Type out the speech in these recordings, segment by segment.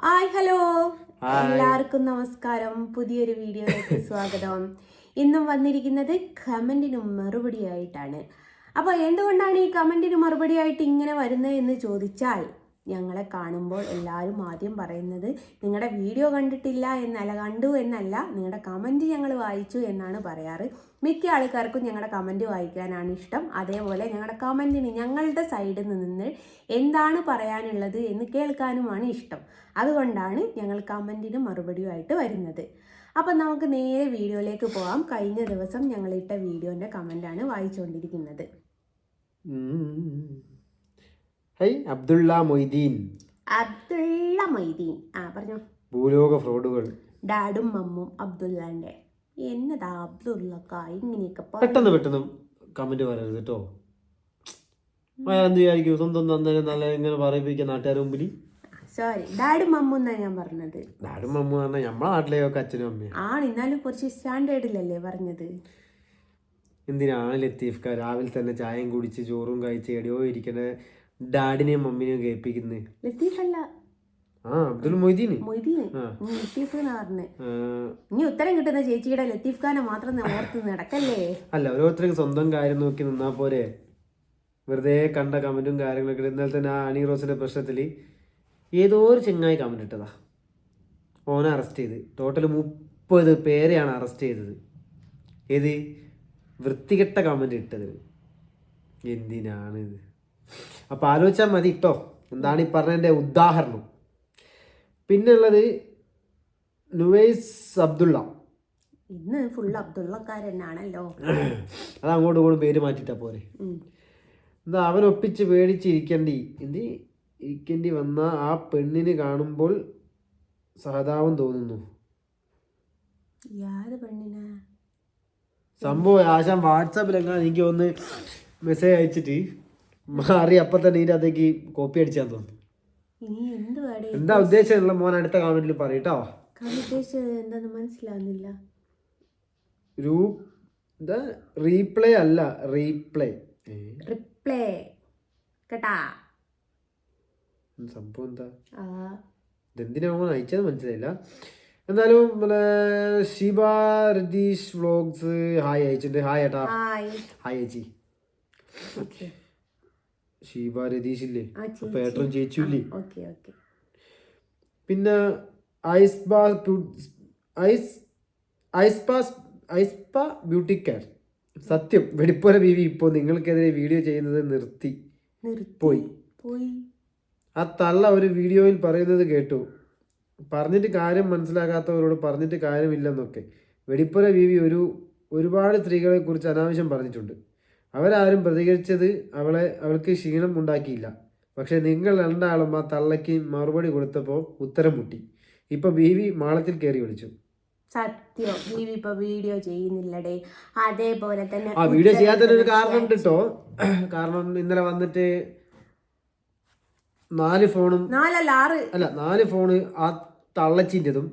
Hi hello എല്ലാവർക്കും നമസ്കാരം. പുതിയൊരു വീഡിയോയിലേക്ക് സ്വാഗതം. ഇന്നും വന്നിരിക്കുന്നത് കമൻറ്റിന് മറുപടിയായിട്ടാണ്. അപ്പോൾ എന്തുകൊണ്ടാണ് ഈ കമൻറ്റിന് മറുപടിയായിട്ട് ഇങ്ങനെ വരുന്നത് എന്ന് ചോദിച്ചാൽ, ഞങ്ങളെ കാണുമ്പോൾ എല്ലാവരും ആദ്യം പറയുന്നത് നിങ്ങളുടെ വീഡിയോ കണ്ടിട്ടില്ല എന്നല്ല, കണ്ടു എന്നല്ല, നിങ്ങളുടെ കമൻറ്റ് ഞങ്ങൾ വായിച്ചു എന്നാണ് പറയാറ്. മിക്ക ആൾക്കാർക്കും ഞങ്ങളുടെ കമൻറ്റ് വായിക്കാനാണ് ഇഷ്ടം. അതേപോലെ ഞങ്ങളുടെ കമൻറ്റിന് ഞങ്ങളുടെ സൈഡിൽ നിന്ന് എന്താണ് പറയാനുള്ളത് എന്ന് കേൾക്കാനുമാണ് ഇഷ്ടം. അതുകൊണ്ടാണ് ഞങ്ങൾ കമൻറ്റിന് മറുപടിയുമായിട്ട് വരുന്നത്. അപ്പം നമുക്ക് നേരെ വീഡിയോയിലേക്ക് പോകാം. കഴിഞ്ഞ ദിവസം ഞങ്ങളിട്ട വീഡിയോൻ്റെ കമൻറ്റാണ് വായിച്ചുകൊണ്ടിരിക്കുന്നത്. അബ്ദുള്ള മൊയ്തീൻ പറഞ്ഞോ. ഭൂലോക ഫ്രോഡുകൾ. ഡാഡും മമ്മും അബ്ദുള്ളന്റെ എന്നതാ അബ്ദുള്ളക്ക ഇങ്ങനെയൊക്കെ പെട്ടെന്ന് കമന്റ് പറയരുത് കേട്ടോ. എന്ത് വിചാരിക്കും സ്വന്തം നല്ല ഇങ്ങനെ പറയിപ്പിക്കുക നാട്ടുകാരുടെ മുമ്പിൽ. സോറി, ഡാഡും മമ്മു എന്നാ ഞാൻ പറഞ്ഞത്. ഡാഡും മമ്മു പറഞ്ഞാൽ നമ്മളെ നാട്ടിലെയൊക്കെ അച്ഛനും അമ്മയും ആണ്. എന്നാലും കുറച്ച് സ്റ്റാൻഡേർഡിലല്ലേ പറഞ്ഞത്. എന്തിനാണ് ലത്തീഫ്ക്ക രാവിലെ തന്നെ ചായയും കുടിച്ച് ചോറും കഴിച്ച് എടിയോ ഇരിക്കണ ഡാഡിനെയും മമ്മിനെയും കേൾപ്പിക്കുന്നത്? ലത്തീഫ് അല്ല, അബ്ദുൽ മൊയ്തീൻ. ലത്തീഫ് ഇനി ഉത്തരം കിട്ടുന്ന ചേച്ചിയുടെ ലത്തീഫ് ഖാനെ മാത്രം ഓർത്ത് നടക്കല്ലേ. അല്ല, ഓരോരുത്തർക്ക് സ്വന്തം കാര്യം നോക്കി നിന്നാ പോരെ. വെറുതെ കണ്ട കമന്റും കാര്യങ്ങളൊക്കെ. ഇന്നലെ തന്നെ ആ അണി റോസിന്റെ പ്രശ്നത്തിൽ ഏതോ ഒരു ചെങ്ങായി കമന്റ് ഇട്ടതാ, ഓനെ അറസ്റ്റ് ചെയ്ത്. ടോട്ടൽ 30 പേരെയാണ് അറസ്റ്റ് ചെയ്തത്. ഏത് വൃത്തികെട്ട കമന്റ് ഇട്ടത്. എന്തിനാണ് ഇത്? അപ്പം ആലോചിച്ചാൽ മതി കേട്ടോ എന്താണ് ഈ പറഞ്ഞതിൻ്റെ ഉദാഹരണം. പിന്നുള്ളത് നുവൈസ് അബ്ദുള്ള. ഇന്ന് ഫുൾ അബ്ദുള്ളക്കാരനാണല്ലോ. അത് അങ്ങോട്ടും ഇങ്ങോട്ടും പേര് മാറ്റിയിട്ടാ പോരെ. എന്താ അവനൊപ്പിച്ച് ഇരിക്കേണ്ടി വന്ന ആ പെണ്ണിന് കാണുമ്പോൾ സഹതാപം തോന്നുന്നു. സംഭവം ആശാൻ വാട്സാപ്പിലെങ്ങാൻ എനിക്ക് ഒന്ന് മെസ്സേജ് അയച്ചിട്ട് മാറി അപ്പം തന്നെ ഇതിൻ്റെ അതേക്ക് കോപ്പി അടിച്ചാൽ തോന്നുന്നു. എന്താ ഉദ്ദേശമുള്ള മോൻ അടുത്ത കമന്റിൽ പറയട്ടോ. മനസ്സിലാവുന്നില്ല. റീപ്ലേ അല്ല, റീപ്ലേ കേട്ടാ. സംഭവം എന്താ, ഇതെന്തിനാണോ അയച്ചത് മനസ്സിലായില്ല. എന്തായാലും ഷിബ രതീഷ് വ്ലോഗ്സ് ഹായ് അയച്ചിട്ടുണ്ട്. ഹായ് ഏട്ടാ. ഹായ് ചേച്ചി. ഷീബ രതീഷ് ഇല്ലേ, അപ്പൊ ഏട്ടനും ചേച്ചിയില്ലേ. പിന്നെ ഐസ്പ ബ്യൂട്ടി കെയർ. സത്യം വെടിപ്പോല ബീവി ഇപ്പോൾ നിങ്ങൾക്കെതിരെ വീഡിയോ ചെയ്യുന്നത് നിർത്തി പോയി. ആ തള്ള ഒരു വീഡിയോയിൽ പറയുന്നത് കേട്ടു. പറഞ്ഞിട്ട് കാര്യം മനസ്സിലാക്കാത്തവരോട് പറഞ്ഞിട്ട് കാര്യമില്ലെന്നൊക്കെ. വെടിപ്പുര ബീവി ഒരുപാട് സ്ത്രീകളെ കുറിച്ച് അനാവശ്യം പറഞ്ഞിട്ടുണ്ട്. അവരാരും പ്രതികരിച്ചത് അവൾക്ക് ക്ഷീണം ഉണ്ടാക്കിയില്ല. പക്ഷെ നിങ്ങൾ രണ്ടാളും ആ തള്ളയ്ക്ക് മറുപടി കൊടുത്തപ്പോൾ ഉത്തരം മുട്ടി. ഇപ്പൊ ബീവി മാളത്തിൽ കയറി വിളിച്ചു. സത്യം, ബീവി ഇപ്പൊ വീഡിയോ ചെയ്യുന്നില്ലടേ. അതേപോലെ തന്നെ ആ വീഡിയോ ചെയ്യാത്തൊരു കാരണം ഉണ്ട് കേട്ടോ. കാരണം ഇന്നലെ വന്നിട്ട് 4 ഫോണും 4 ഫോണ് ആ തള്ളച്ചിൻ്റെതും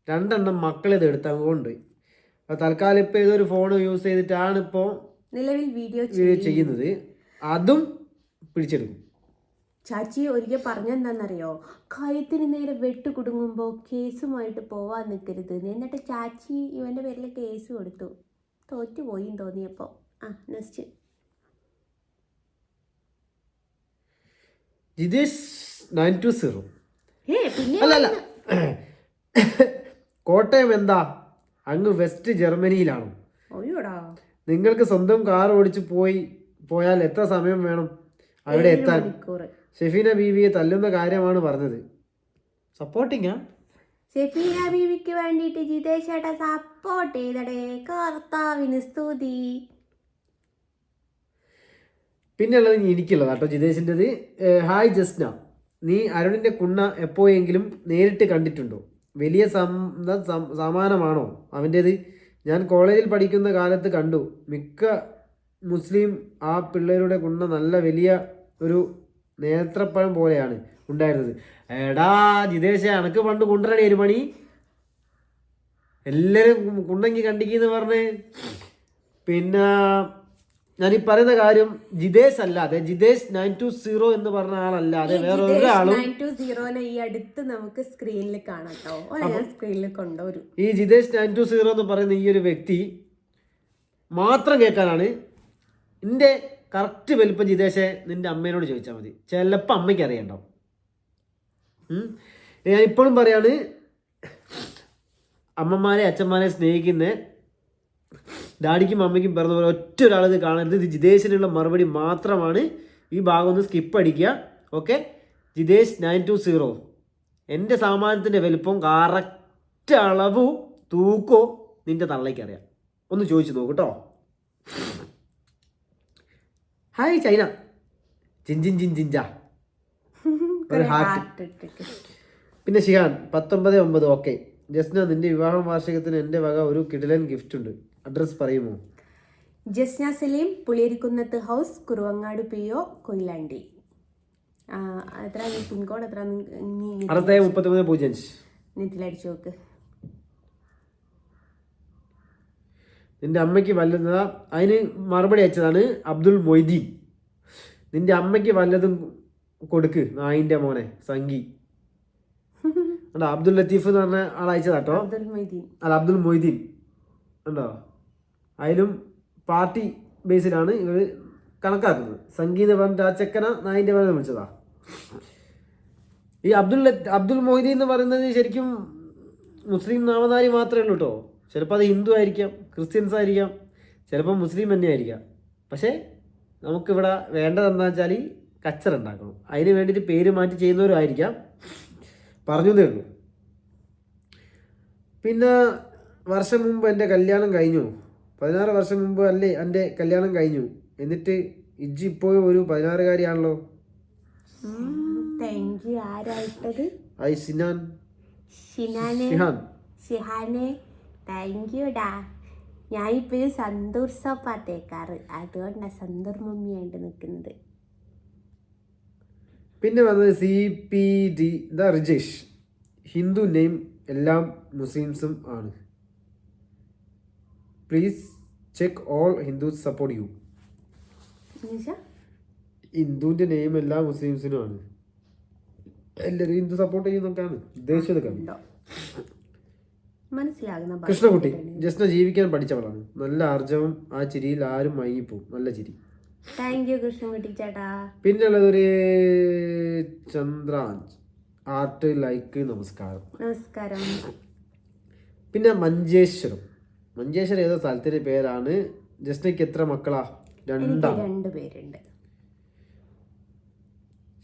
2 എണ്ണം മക്കളേത് എടുത്ത് അങ്ങോട്ട്. തൽക്കാലം ഇപ്പൊ ഏതൊരു ഫോൺ യൂസ് ചെയ്തിട്ടാണ് ഇപ്പോ നിലവിൽ വീഡിയോ ചെയ്യുന്നത്. അതും പിടിച്ചെടുക്കും. ചാച്ചി ഒരിക്കൽ പറഞ്ഞെന്താണെന്നറിയോ, കഴുത്തിന് നേരെ വെട്ട് കുടുങ്ങുമ്പോൾ കേസുമായിട്ട് പോവാൻ നിൽക്കരുത്. എന്നിട്ട് ചാച്ചി ഇവന്റെ പേരിൽ കേസ് കൊടുത്തു. തോറ്റുപോയി തോന്നിയപ്പോ നെക്സ്റ്റ് ജിതേഷ് 920. അല്ല കോട്ടയം എന്താ അങ്ങ് വെസ്റ്റ് ജർമ്മനിയിലാണോ? നിങ്ങൾക്ക് സ്വന്തം കാർ ഓടിച്ച് പോയാൽ എത്ര സമയം വേണം അവിടെ എത്താൻ? ഷെഫീന ബീവിയെ തല്ലുന്ന കാര്യമാണ് പറഞ്ഞത്. സപ്പോർട്ടിങ്ങാ ഷെഫീന ബീവിക്ക് വേണ്ടിയിട്ട് ജിതേഷ് ചേട്ടാ സപ്പോർട്ട് ചെയ്തടേ. കർത്താവിന് സ്തുതി. പിന്നെ ഉള്ളത് എനിക്കുള്ളത് കേട്ടോ, ജിതേഷിൻ്റെത്. ഹായ് ജസ്ന, നീ അരുണിൻ്റെ കുണ്ണ എപ്പോഴെങ്കിലും നേരിട്ട് കണ്ടിട്ടുണ്ടോ? വലിയ സമാനമാണോ അവൻ്റേത്? ഞാൻ കോളേജിൽ പഠിക്കുന്ന കാലത്ത് കണ്ടു. മിക്ക മുസ്ലിം ആ പിള്ളേരുടെ കുണ്ണ നല്ല വലിയ ഒരു നേത്രപ്പഴം പോലെയാണ് ഉണ്ടായിരുന്നത്. എടാ ജിതേഷ, എനക്ക് പണ്ട് കൊണ്ടുവരണേ 1 മണി. എല്ലാവരും കുണ്ണങ്ങി കണ്ടിക്കെന്ന് പറഞ്ഞ്. പിന്നെ ഞാൻ ഈ പറയുന്ന കാര്യം ജിതേഷ് അല്ലാതെ ജിതേഷ് 920 എന്ന് പറഞ്ഞ ആളല്ലാതെ വേറെ ഒരാളും 920 ഈ അടുത്ത് നമുക്ക് സ്ക്രീനിൽ കാണാം കേട്ടോ. ഞാൻ സ്ക്രീനിൽ കൊണ്ടുവരും. ഈ ജിതേഷ് 920 എന്ന് പറയുന്ന ഈ ഒരു വ്യക്തി മാത്രം കേൾക്കാനാണ്. എൻ്റെ കറക്റ്റ് വലിപ്പം ജിതേഷെ നിന്റെ അമ്മേനോട് ചോദിച്ചാൽ മതി, ചിലപ്പോൾ അമ്മയ്ക്ക് അറിയണ്ടാവും. ഞാൻ ഇപ്പോഴും പറയാണ്, അമ്മമാരെ അച്ഛന്മാരെ സ്നേഹിക്കുന്ന ഡാഡിക്കും അമ്മയ്ക്കും പിറന്ന പോലെ ഒറ്റ ഒരാളിത് കാണരുത്. ഇത് ജിതേഷിനുള്ള മറുപടി മാത്രമാണ്. ഈ ഭാഗം ഒന്ന് സ്കിപ്പ് അടിക്കുക. ഓക്കെ, ജിതേഷ് 920, എൻ്റെ സാമാനത്തിൻ്റെ വലിപ്പം കറക്റ്റ് അളവോ തൂക്കോ നിൻ്റെ തള്ളയ്ക്ക് അറിയാം. ഒന്ന് ചോദിച്ചു നോക്കൂ കേട്ടോ. ഹായ് ചൈന, ചിഞ്ചിൻ ചിഞ്ചിഞ്ച ഒരു ഹാർട്ട്. പിന്നെ ഷിഹാൻ 19/9. ഓക്കെ ജസ്ന, നിന്റെ വിവാഹ വാർഷികത്തിന് എൻ്റെ വക ഒരു കിടിലൻ ഗിഫ്റ്റ് ഉണ്ട്. അഡ്രസ് പറയുമോ? Jasna Saleem, Puliyarikkunnath house, Kuruvangad PO, Koyilandy. എത്ര പിൻകോഡ് എത്ര? 6335 നെറ്റിലടിച്ചു നോക്ക്. നിന്റെ അമ്മയ്ക്ക് വല്ലതാ? അതിന് മറുപടി അയച്ചതാണ് അബ്ദുൽ മൊയ്തീൻ. നിന്റെ അമ്മയ്ക്ക് വല്ലതും കൊടുക്ക് നായിൻ്റെ മോനെ സംഗി. അബ്ദുൽ ലത്തീഫ് എന്ന് പറഞ്ഞ ആൾ അയച്ചതാട്ടോ. അല്ല, അബ്ദുൽ മൊയ്തീൻ ഉണ്ടോ? അതിലും പാർട്ടി ബേസിലാണ് ഇവർ കണക്കാക്കുന്നത്. സംഗീത പറഞ്ഞിട്ട് ആ ചെക്കന നായിൻ്റെ മോനെ വിളിച്ചതാ. ഈ അബ്ദുൽ മൊയ്തീൻ എന്ന് പറയുന്നത് ശരിക്കും മുസ്ലിം നാമധാരി മാത്രമേ ഉള്ളൂ കേട്ടോ. ചിലപ്പോൾ അത് ഹിന്ദു ആയിരിക്കാം, ക്രിസ്ത്യൻസ് ആയിരിക്കാം, ചിലപ്പോൾ മുസ്ലിം തന്നെ ആയിരിക്കാം. പക്ഷേ നമുക്കിവിടെ വേണ്ടതെന്താ വെച്ചാൽ കച്ചറുണ്ടാക്കണം. അതിന് വേണ്ടിയിട്ട് പേര് മാറ്റി ചെയ്യുന്നവരും ആയിരിക്കാം. പറഞ്ഞതേ ഉള്ളൂ. പിന്നെ വർഷം മുമ്പ് എൻ്റെ കല്യാണം കഴിഞ്ഞു. 16 വർഷം മുമ്പ് അല്ലേ എൻ്റെ കല്യാണം കഴിഞ്ഞു. എന്നിട്ട് ഇജ്ജി ഇപ്പോൾ ഒരു 16-കാരിയാണല്ലോ. ഐ സിനാൻ ഷിഹാനെ താങ്ക് യു ഡാ. ഞാൻ ഇപ്പോഴും സന്തൂർ സോപ്പാ തേക്കാറ്, അതുകൊണ്ടാണ് സന്തൂർ മമ്മിയായിട്ട് നിൽക്കുന്നത്. പിന്നെ വന്നത് CPD റിജേഷ്. ഹിന്ദു നെയിം എല്ലാം മുസ്ലിംസും ആണ്. Please check all Hindus support you. ഹിന്ദുവിൻ്റെ നെയിം എല്ലാ മുസ്ലിംസിനും ആണ്. എല്ലാവരും ഹിന്ദു സപ്പോർട്ട് ചെയ്യുന്നൊക്കെയാണ് ഉദ്ദേശിച്ചത്. കവി മനസ്സിലാകുന്ന കൃഷ്ണകുട്ടി, ജസ്ന ജീവിക്കാൻ പഠിച്ചവളാണ്. നല്ല ആർജവം, ആ ചിരിയിൽ ആരും മയങ്ങിപ്പോവും. നല്ല ചിരി. താങ്ക് യു കൃഷ്ണകുട്ടി ചേട്ടാ. പിന്നെ ഉള്ളതൊരു ചന്ദ്രാഞ്ച് ആർട്ട് ലൈക്ക്. നമസ്കാരം. നമസ്കാരം. പിന്നെ മഞ്ചേശ്വരം ഏതോ സ്ഥലത്തിന്റെ പേരാണ്. ജസ്നയ്ക്ക് എത്ര മക്കളാ? 2 പേരുണ്ട്.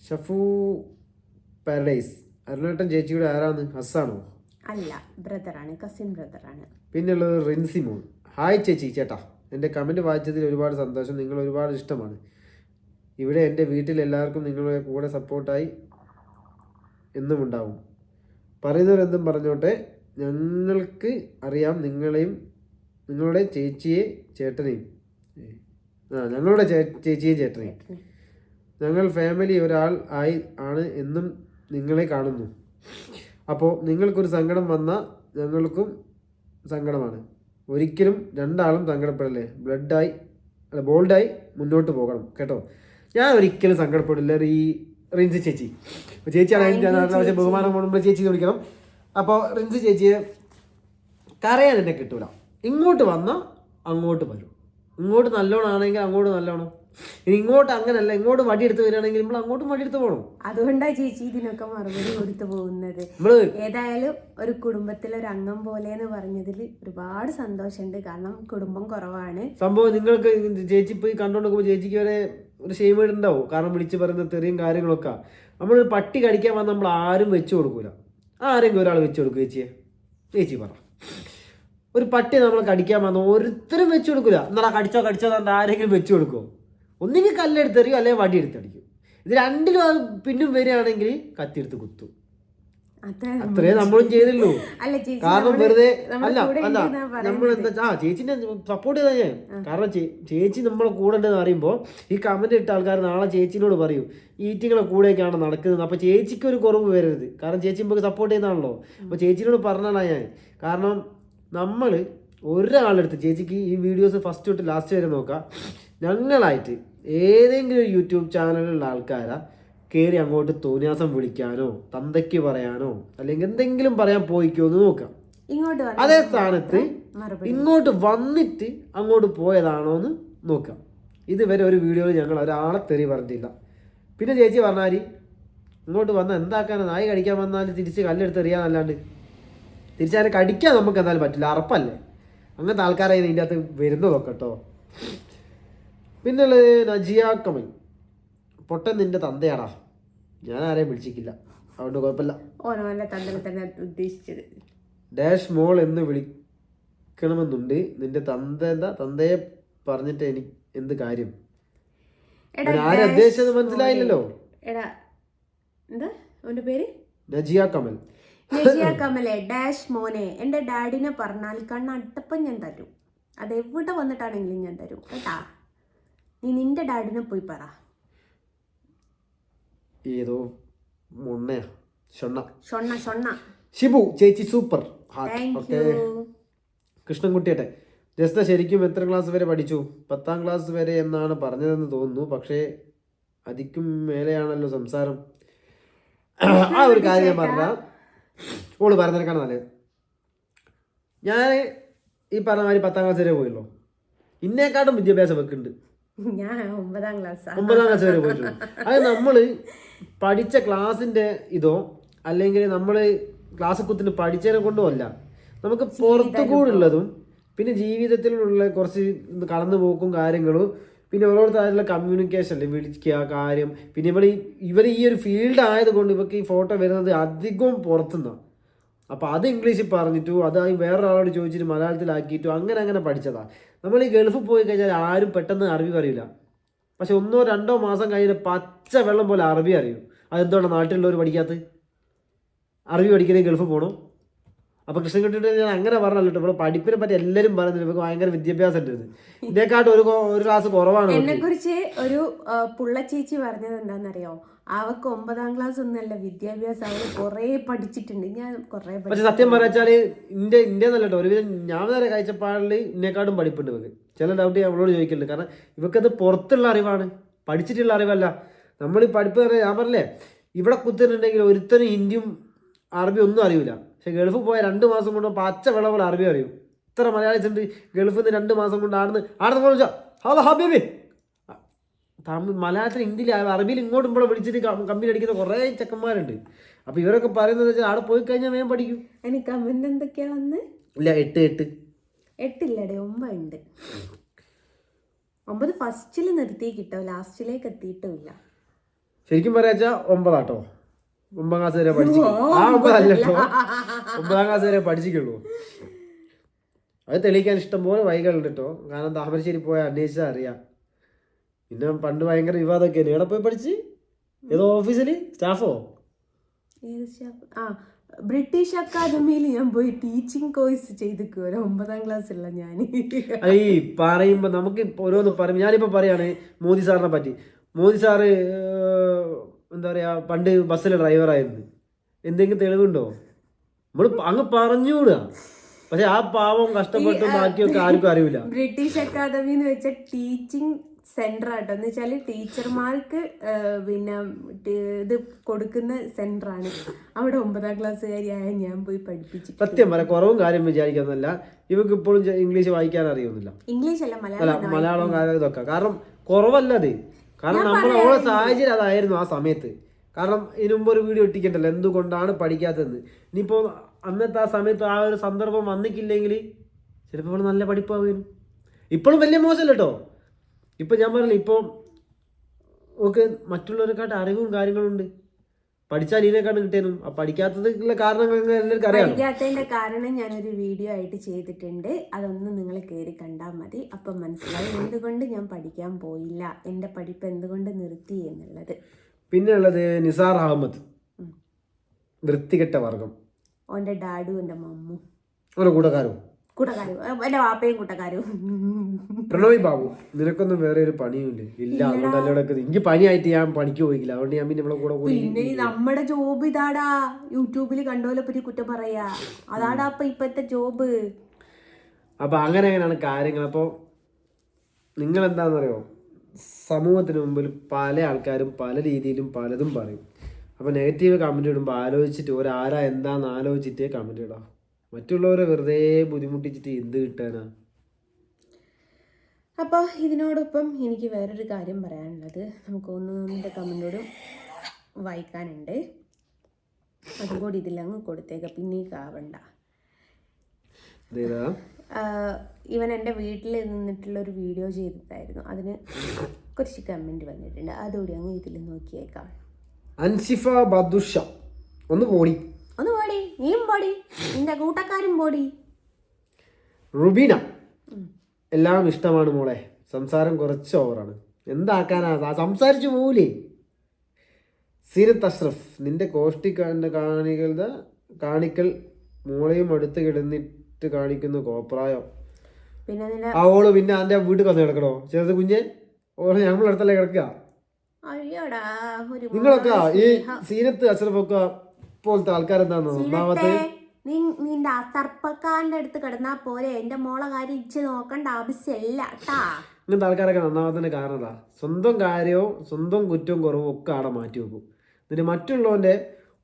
ഷഫു പാരഡൈസ്. അരുണേട്ടൻ ചേച്ചിയുടെ ആരാണ്? ഹസ്സാണോ? അല്ല, ബ്രദറാണ്, കസിൻ ബ്രദറാണ്. പിന്നെ ഉള്ളത് റിൻസിമോൾ. ഹായ് ചേച്ചി. ചേട്ടാ, എൻ്റെ കമൻറ്റ് വായിച്ചതിൽ ഒരുപാട് സന്തോഷം. നിങ്ങൾ ഒരുപാട് ഇഷ്ടമാണ്. ഇവിടെ എൻ്റെ വീട്ടിൽ എല്ലാവർക്കും നിങ്ങളുടെ കൂടെ സപ്പോർട്ടായി എന്നും ഉണ്ടാവും. പറയുന്നവരെന്തും പറഞ്ഞോട്ടെ, ഞങ്ങൾക്ക് അറിയാം നിങ്ങളെയും നിങ്ങളുടെ ചേച്ചിയെ ചേട്ടനെയും. ഞങ്ങളുടെ ചേച്ചിയും ചേട്ടനെയും. ഞങ്ങൾ ഫാമിലി ഒരാൾ ആണ് എന്നും നിങ്ങളെ കാണുന്നു. അപ്പോൾ നിങ്ങൾക്കൊരു സങ്കടം വന്നാൽ ഞങ്ങൾക്കും സങ്കടമാണ്. ഒരിക്കലും രണ്ടാളും സങ്കടപ്പെടല്ലേ. ബോൾഡായി മുന്നോട്ട് പോകണം കേട്ടോ. ഞാൻ ഒരിക്കലും സങ്കടപ്പെടില്ല. റിൻസി ചേച്ചി ചേച്ചിയാണ് ബഹുമാനം കൂടുമ്പോൾ ചേച്ചി വിളിക്കണം. അപ്പോൾ റിൻസി ചേച്ചിയെ കരയാൻ എന്നെ കിട്ടൂല. ഇങ്ങോട്ട് വന്നാൽ അങ്ങോട്ട് വരും. ഇങ്ങോട്ട് നല്ലോണാണെങ്കിൽ അങ്ങോട്ട് നല്ലോണം. ഇനി ഇങ്ങോട്ട് അങ്ങനല്ല, ഇങ്ങോട്ട് വടിയെടുത്ത് വരികയാണെങ്കിൽ നമ്മൾ അങ്ങോട്ടും വടിയെടുത്ത് പോകണം. അതുകൊണ്ടാണ് ചേച്ചി ഇതിനൊക്കെ മറുപടി കൊടുത്തു പോകുന്നത്. ഏതായാലും ഒരു കുടുംബത്തിലൊരു അംഗം പോലെ എന്ന് പറഞ്ഞതിൽ ഒരുപാട് സന്തോഷമുണ്ട്. കാരണം കുടുംബം കുറവാണ്. സംഭവം നിങ്ങൾക്ക് ചേച്ചി പോയി കണ്ടോണ്ടിരിക്കുമ്പോൾ ചേച്ചിക്ക് വരെ ഒരു ഷെയിമേഡ് ഉണ്ടാവും. കാരണം വിളിച്ച് പറയുന്ന തെറിയും കാര്യങ്ങളൊക്കെ. നമ്മളൊരു പട്ടി കടിക്കാൻ വന്നാൽ നമ്മൾ ആരും വെച്ചു കൊടുക്കൂല. ആരെങ്കിലും ഒരാൾ വെച്ചു കൊടുക്കും. ചേച്ചി പറ, ഒരു പട്ടി നമ്മൾ കടിക്കാൻ വന്ന ഒരുത്തരും വെച്ചു കൊടുക്കില്ല. എന്നാ കടിച്ചോ പറഞ്ഞാൽ ആരെങ്കിലും വെച്ചു കൊടുക്കുമോ? ഒന്നുകിൽ കല്ലെടുത്തെറിയോ അല്ലെങ്കിൽ വടി എടുത്തടിക്കും. ഇത് രണ്ടിലും അത് പിന്നും വരികയാണെങ്കിൽ കത്തിയെടുത്ത് കുത്തും. അത്രേ നമ്മളും ചെയ്തല്ലോ. കാരണം വെറുതെ അല്ല നമ്മൾ എന്താ ചേച്ചിനെ സപ്പോർട്ട് ചെയ്താൽ ഞാൻ. കാരണം ചേച്ചി നമ്മളെ കൂടെ ഉണ്ടെന്ന് പറയുമ്പോൾ ഈ കമന്റ് ഇട്ട ആൾക്കാർ നാളെ ചേച്ചിനോട് പറയും ഈറ്റിങ്ങളെ കൂടെയൊക്കെയാണ് നടക്കുന്നത്. അപ്പോൾ ചേച്ചിക്ക് ഒരു കുറവ് വരരുത്. കാരണം ചേച്ചി നമുക്ക് സപ്പോർട്ട് ചെയ്യുന്നതാണല്ലോ. അപ്പോൾ ചേച്ചിനോട് പറഞ്ഞാണ് ഞാൻ. കാരണം നമ്മൾ ഒരാളെടുത്ത് ചേച്ചിക്ക് ഈ വീഡിയോസ് ഫസ്റ്റ് തൊട്ട് ലാസ്റ്റ് വരെ നോക്കാം. ഞങ്ങളായിട്ട് ഏതെങ്കിലും ഒരു യൂട്യൂബ് ചാനലിലുള്ള ആൾക്കാരാ കയറി അങ്ങോട്ട് തോന്നിയാസം വിളിക്കാനോ തന്തയ്ക്ക് പറയാനോ അല്ലെങ്കിൽ എന്തെങ്കിലും പറയാൻ പോയിക്കോ എന്ന് നോക്കാം. അതേ സ്ഥാനത്ത് ഇങ്ങോട്ട് വന്നിട്ട് അങ്ങോട്ട് പോയതാണോ എന്ന് നോക്കാം. ഇതുവരെ ഒരു വീഡിയോയിൽ ഞങ്ങൾ ഒരാളെ തെറി പറഞ്ഞിട്ടില്ല. പിന്നെ ചേച്ചി പറഞ്ഞാൽ ഇങ്ങോട്ട് വന്നാൽ എന്താക്കാനാ, നായി കടിക്കാൻ വന്നാൽ തിരിച്ച് കല്ലെടുത്ത് എറിയാന്നല്ലാണ്ട് തിരിച്ചതിനെ കടിക്കാൻ നമുക്ക് എന്തായാലും പറ്റില്ല, അറപ്പല്ലേ. അങ്ങനത്തെ ആൾക്കാരായി ഇതിൻ്റെ അകത്ത് വരുന്നതൊക്കെ കേട്ടോ. പിന്നുള്ളത് നജിയ കമൽ, പൊട്ടൻ നിന്റെ തന്തയാടാ, ഞാൻ ആരെയും വിളിച്ചിട്ടില്ല അതുകൊണ്ട് കുഴപ്പമില്ല. ഡാഷ് മോൾ എന്ന് വിളിക്കണമെന്നുണ്ട്. നിന്റെ തന്തയെ പറഞ്ഞിട്ട് എനിക്ക് എന്ത് കാര്യം? ആരും ഉദ്ദേശിച്ചത് മനസ്സിലായില്ലല്ലോ. നജിയ കമൽ. നജിയ കമലെ ഡാഷ് മോനെ, എന്റെ ഡാഡിനെ പറഞ്ഞാൽ കണ്ണട്ടപ്പം ഞാൻ തരും. അതെവിടെ വന്നിട്ടാണെങ്കിലും ഞാൻ തരും കേട്ടാ. നീ നിന്റെ ഡാഡിനെ പോയി പറ. ഏതോ മുണ്ണയാ, ഷൊണ്ണ. ഷിബു ചേച്ചി സൂപ്പർ. കൃഷ്ണൻകുട്ടിയട്ടെ, ജസ്ത ശരിക്കും എത്ര ക്ലാസ് വരെ പഠിച്ചു? 10ാം ക്ലാസ് വരെ എന്നാണ് പറഞ്ഞതെന്ന് തോന്നുന്നു. പക്ഷേ അതിക്കും മേലെയാണല്ലോ സംസാരം. ആ ഒരു കാര്യം ഞാൻ പറഞ്ഞ ഓള് പറഞ്ഞെടുക്കാണ് നല്ലത്. ഞാൻ ഈ പറഞ്ഞ മാതിരി 10ാം ക്ലാസ് വരെ പോയല്ലോ. ഇന്നേക്കാട്ടും വിദ്യാഭ്യാസം വെക്കുന്നുണ്ട്. ഞാൻ 9ാം ക്ലാസ് വരെ പോയിട്ടുണ്ട്. അത് നമ്മൾ പഠിച്ച ക്ലാസ്സിന്റെ ഇതോ അല്ലെങ്കിൽ നമ്മൾ ക്ലാസ് കുത്തിന് പഠിച്ചതിനെ കൊണ്ടോ അല്ല, നമുക്ക് പുറത്തു കൂടുള്ളതും പിന്നെ ജീവിതത്തിലുള്ള കുറച്ച് കടന്നു പോക്കും കാര്യങ്ങളും പിന്നെ ഓരോരുത്തരുള്ള കമ്മ്യൂണിക്കേഷൻ വിളിക്കുക കാര്യം. പിന്നെ ഇവർ ഈ ഒരു ഫീൽഡ് ആയതുകൊണ്ട് ഇവർക്ക് ഈ ഫോട്ടോ വരുന്നത് അധികവും പുറത്തുനിന്നാണ്. അപ്പോൾ അത് ഇംഗ്ലീഷിൽ പറഞ്ഞിട്ടു അതായി വേറൊരാളോട് ചോദിച്ചിട്ട് മലയാളത്തിലാക്കിയിട്ടു അങ്ങനെ പഠിച്ചതാണ്. നമ്മൾ ഈ ഗൾഫിൽ പോയി കഴിഞ്ഞാൽ ആരും പെട്ടെന്ന് അറബി പറയില്ല. പക്ഷെ 1 or 2 മാസം കഴിഞ്ഞ് പച്ച വെള്ളം പോലെ അറബി അറിയും. അതെന്തുകൊണ്ട് നാട്ടിലുള്ളവർ പഠിക്കാത്തത്? അറബി പഠിക്കണമെങ്കിൽ ഗൾഫിൽ പോകണം. അപ്പോൾ കൃഷ്ണൻകുട്ടിയുടെ ഞാൻ അങ്ങനെ പറഞ്ഞല്ലോ കേട്ടോ. ഇവിടെ പഠിപ്പിനെ പറ്റി എല്ലാവരും പറയുന്നത് ഇവർക്ക് ഭയങ്കര വിദ്യാഭ്യാസം ഉണ്ട്. ഇതിനെക്കാട്ടും ഒരു ക്ലാസ് കുറവാണ്. എന്നെ കുറിച്ച് ഒരു പുള്ള ചേച്ചി പറഞ്ഞത് എന്താണെന്നറിയോ? അവക്ക് 9ാം ക്ലാസ് ഒന്നല്ല വിദ്യാഭ്യാസം, അവര് കുറെ പഠിച്ചിട്ടുണ്ട്. ഞാൻ കുറെ പക്ഷെ സത്യം പറയാച്ചാല് ഇന്ത്യ എന്നല്ല കേട്ടോ, ഒരുവിധം ഞാൻ നേരെ കാഴ്ചപ്പാടിൽ ഇന്നേക്കാട്ടും പഠിപ്പുണ്ട് ഇവക്ക്. ചില ഡൗട്ട് ഞാൻ അവളോട് ചോദിക്കുന്നുണ്ട്. കാരണം ഇവക്കത് പുറത്തുള്ള അറിവാണ്, പഠിച്ചിട്ടുള്ള അറിവല്ല. നമ്മൾ ഈ പഠിപ്പ് പറഞ്ഞാൽ ഞാൻ പറഞ്ഞില്ലേ, ഇവിടെ കുത്തുന്നുണ്ടെങ്കിൽ ഒരുത്തനും ഹിന്ദിയും അറബി ഒന്നും അറിയില്ല. പക്ഷെ ഗൾഫിൽ പോയ 2 മാസം കൊണ്ട് പച്ച വെള്ളം പോലെ അറബി അറിയും. ഇത്ര മലയാളീസ് ഉണ്ട് ഗൾഫിൽ നിന്ന് 2 മാസം കൊണ്ട് ആടുന്ന് വിളിച്ചാൽ ഹലോ ഹബീബി. മലയാളത്തിൽ ഹിന്ദിയിൽ അറബിയിൽ ഇങ്ങോട്ടും ഇവിടെ വിളിച്ചിട്ട് കമ്പനി അടിക്കുന്ന കുറേ ചെക്കന്മാരുണ്ട്. അപ്പോൾ ഇവരൊക്കെ പറയുന്നത് വെച്ചാൽ അവിടെ പോയി കഴിഞ്ഞാൽ വേഗം പഠിക്കും. എനിക്ക് കമന്റ് എന്തൊക്കെയാ വന്ന്? ഇല്ല 8 8 9 ഉണ്ട്. 9 ഫസ്റ്റിൽ നിർത്തി കിട്ടോ, ലാസ്റ്റിലേക്ക് എത്തിയിട്ടില്ല. ശരിക്കും പറയാച്ചാ 9 ആട്ടോ. 9ാം ക്ലാസ് വരെ പഠിച്ചു. 9 അല്ലട്ടോ, 9ാം ക്ലാസ് വരെ പഠിച്ചിട്ടുള്ളൂ. അത് തെളിയിക്കാൻ ഇഷ്ടംപോലെ വൈകളുണ്ട് കേട്ടോ. കാരണം താമരശ്ശേരി പോയാൽ അന്വേഷിച്ചാൽ അറിയാം. പിന്നെ പണ്ട് ഭയങ്കര വിവാദമൊക്കെ ആയിരുന്നു. എവിടെ പോയി പഠിച്ച്? ഏതോ ഓഫീസിൽ സ്റ്റാഫോ? ബ്രിട്ടീഷ് അക്കാദമിയിൽ ഞാൻ പോയി ടീച്ചിങ് കോഴ്സ് ചെയ്തിരിക്കുമല്ലോ 9ാം ക്ലാസ്സിലുള്ള ഞാൻ. ഈ പറയുമ്പോൾ നമുക്ക് ഓരോന്ന് പറയും. ഞാനിപ്പോൾ പറയാണ് മോദി സാറിനെ പറ്റി. മോദി സാറ് എന്താ പറയുക, പണ്ട് ബസ്സിലെ ഡ്രൈവറായിരുന്നു. എന്തെങ്കിലും തെളിവുണ്ടോ? നമ്മൾ അങ്ങ് പറഞ്ഞുകൂടുക. പക്ഷെ ആ പാവം കഷ്ടപ്പെട്ട് ബാക്കിയൊക്കെ ആർക്കും അറിയില്ല. ബ്രിട്ടീഷ് അക്കാദമി എന്ന് വെച്ച ടീച്ചിങ് സെന്റർ ആട്ടോ. എന്ന് വെച്ചാൽ ടീച്ചർമാർക്ക് പിന്നെ ഇത് കൊടുക്കുന്ന സെന്ററാണ്. അവിടെ 9ാം ക്ലാസ്സുകാരിയായ ഞാൻ പോയി പഠിപ്പിച്ചു. സത്യം പറയാം, കുറവും കാര്യം വിചാരിക്കാന്നല്ല. ഇവർക്ക് ഇപ്പോഴും ഇംഗ്ലീഷ് വായിക്കാൻ അറിയുന്നില്ല. ഇംഗ്ലീഷ് അല്ല മലയാളം ഇതൊക്കെ. കാരണം കുറവല്ല അത്. കാരണം നമ്മളെ സാഹചര്യം അതായിരുന്നു ആ സമയത്ത്. കാരണം ഇതിനു മുമ്പ് ഒരു വീഡിയോ ഇട്ടിക്കണ്ടല്ലോ എന്തുകൊണ്ടാണ് പഠിക്കാത്തതെന്ന്. ഇനിയിപ്പോൾ അന്നത്തെ ആ സമയത്ത് ആ ഒരു സന്ദർഭം വന്നിട്ടില്ലെങ്കിൽ ചിലപ്പോൾ നല്ല പഠിപ്പാകും. ഇപ്പോഴും വലിയ മോശമല്ല കേട്ടോ. ഇപ്പം ഞാൻ പറഞ്ഞില്ല, ഇപ്പോൾ നമുക്ക് മറ്റുള്ളവരെക്കാട്ട് അറിവും കാര്യങ്ങളുണ്ട്. പഠിച്ചാൽ ഇതിനെക്കാട്ടും കിട്ടിയാലും പഠിക്കാത്തതിനുള്ള കാരണങ്ങൾ എല്ലാവർക്കും അറിയാം. പഠിക്കാത്തതിന്റെ കാരണം ഞാനൊരു വീഡിയോ ആയിട്ട് ചെയ്തിട്ടുണ്ട്. അതൊന്ന് നിങ്ങൾ കയറി കണ്ടാൽ മതി. അപ്പം മനസ്സിലായി എന്തുകൊണ്ട് ഞാൻ പഠിക്കാൻ പോയില്ല, എൻ്റെ പഠിപ്പ് എന്തുകൊണ്ട് നിർത്തി എന്നുള്ളത്. പിന്നെ ഉള്ളത് നിസാർ അഹമ്മദ്, വൃത്തികെട്ട വർഗം. ഓൻ്റെ ഡാഡും എൻ്റെ മമ്മും ഓരോ കൂട്ടക്കാരും എൻ്റെ വാപ്പയും കൂട്ടക്കാരും. പ്രണോയ് ബാബു, നിനക്കൊന്നും വേറെ ഒരു പണിയുമില്ലേ? ഇല്ല, അതുകൊണ്ട് എനിക്ക് പനിയായിട്ട് ഞാൻ പണിക്ക് പോയില്ല. അതുകൊണ്ട് ഞാൻ പിന്നെ ഇവിടെ കൂടെ പോയി. പിന്നെ നമ്മുടെ ജോബ് ഇതാടാ. യൂട്യൂബിൽ കണ്ടോലെ പറ്റി കുറ്റം പറയാ, അതാടാ ഇപ്പത്തെ ജോബ്. അപ്പൊ അങ്ങനെയാണ് കാര്യങ്ങൾ. അപ്പോൾ നിങ്ങൾ എന്താണെന്നറിയോ, സമൂഹത്തിന് മുമ്പിൽ പല ആൾക്കാരും പല രീതിയിലും പലതും പറയും. അപ്പോൾ നെഗറ്റീവ് കമൻറ്റ് ഇടുമ്പോൾ ആലോചിച്ചിട്ട് ഒരാരാ എന്താണെന്ന് ആലോചിച്ചിട്ടേ കമൻറ്റ് ഇടാം. മറ്റുള്ളവരെ വെറുതെ ബുദ്ധിമുട്ടിച്ചിട്ട് എന്ത് കിട്ടാനാ? അപ്പോൾ ഇതിനോടൊപ്പം എനിക്ക് വേറൊരു കാര്യം പറയാനുള്ളത്, നമുക്ക് ഒന്നിൻ്റെ കമൻറ്റോടും വായിക്കാനുണ്ട്. അതും കൂടി ഇതിലങ്ങ് കൊടുത്തേക്കാം, പിന്നേക്ക് ആവണ്ട. ഇവൻ എൻ്റെ വീട്ടിൽ നിന്നിട്ടുള്ളൊരു വീഡിയോ ചെയ്തിട്ടായിരുന്നു, അതിന് കുറച്ച് കമൻറ്റ് വന്നിട്ടുണ്ട്. അതുകൂടി അങ്ങ് ഇതിൽ നോക്കിയേക്കാം. അൻഷിഫ ബദുഷ, ഒന്ന് പോടി, നീയും പോടി, നിന്റെ കൂട്ടക്കാരും പോടി. റുബീന, എല്ലാം ഇഷ്ടമാണ് മോളെ, സംസാരം കുറച്ച് ഓവറാണ്, എന്താക്കാനാ, സംസാരിച്ചു പോകൂലേ. സീനത്ത് അഷ്റഫ്, നിന്റെ കോഷ്ടിക്കാരൻ്റെ കാണിക്കൽ മോളെയും അടുത്ത് കിടന്നിട്ട് കാണിക്കുന്നു കോപ്രായോ. പിന്നെ അവള് പിന്നെ എൻ്റെ വീട്ടിൽ വന്ന് കിടക്കണോ? ചെറുത് കുഞ്ഞെ ഓള് ഞങ്ങൾ അടുത്തല്ലേ കിടക്കുക. നിങ്ങളൊക്കെ ഈ സീനത്ത് അഷ്റഫൊക്കെ പോലത്തെ ആൾക്കാരെന്താന്ന് ഒന്നാമത്തെ നിന്റെ ആ സർപ്പക്കാരൻ്റെ അടുത്ത് കിടന്നാ പോലെ എന്റെ മോളെ കാര്യം ഇച്ച് നോക്കണ്ട ആവശ്യമില്ല ട്ടാ. ഇങ്ങനത്തെ ആൾക്കാരൊക്കെ നന്നാവാത്തതിന്റെ കാരണം എന്താ? സ്വന്തം കാര്യവും സ്വന്തം കുറ്റവും കുറവും ഒക്കെ അവിടെ മാറ്റി വെക്കും, എന്നിട്ട് മറ്റുള്ളവന്റെ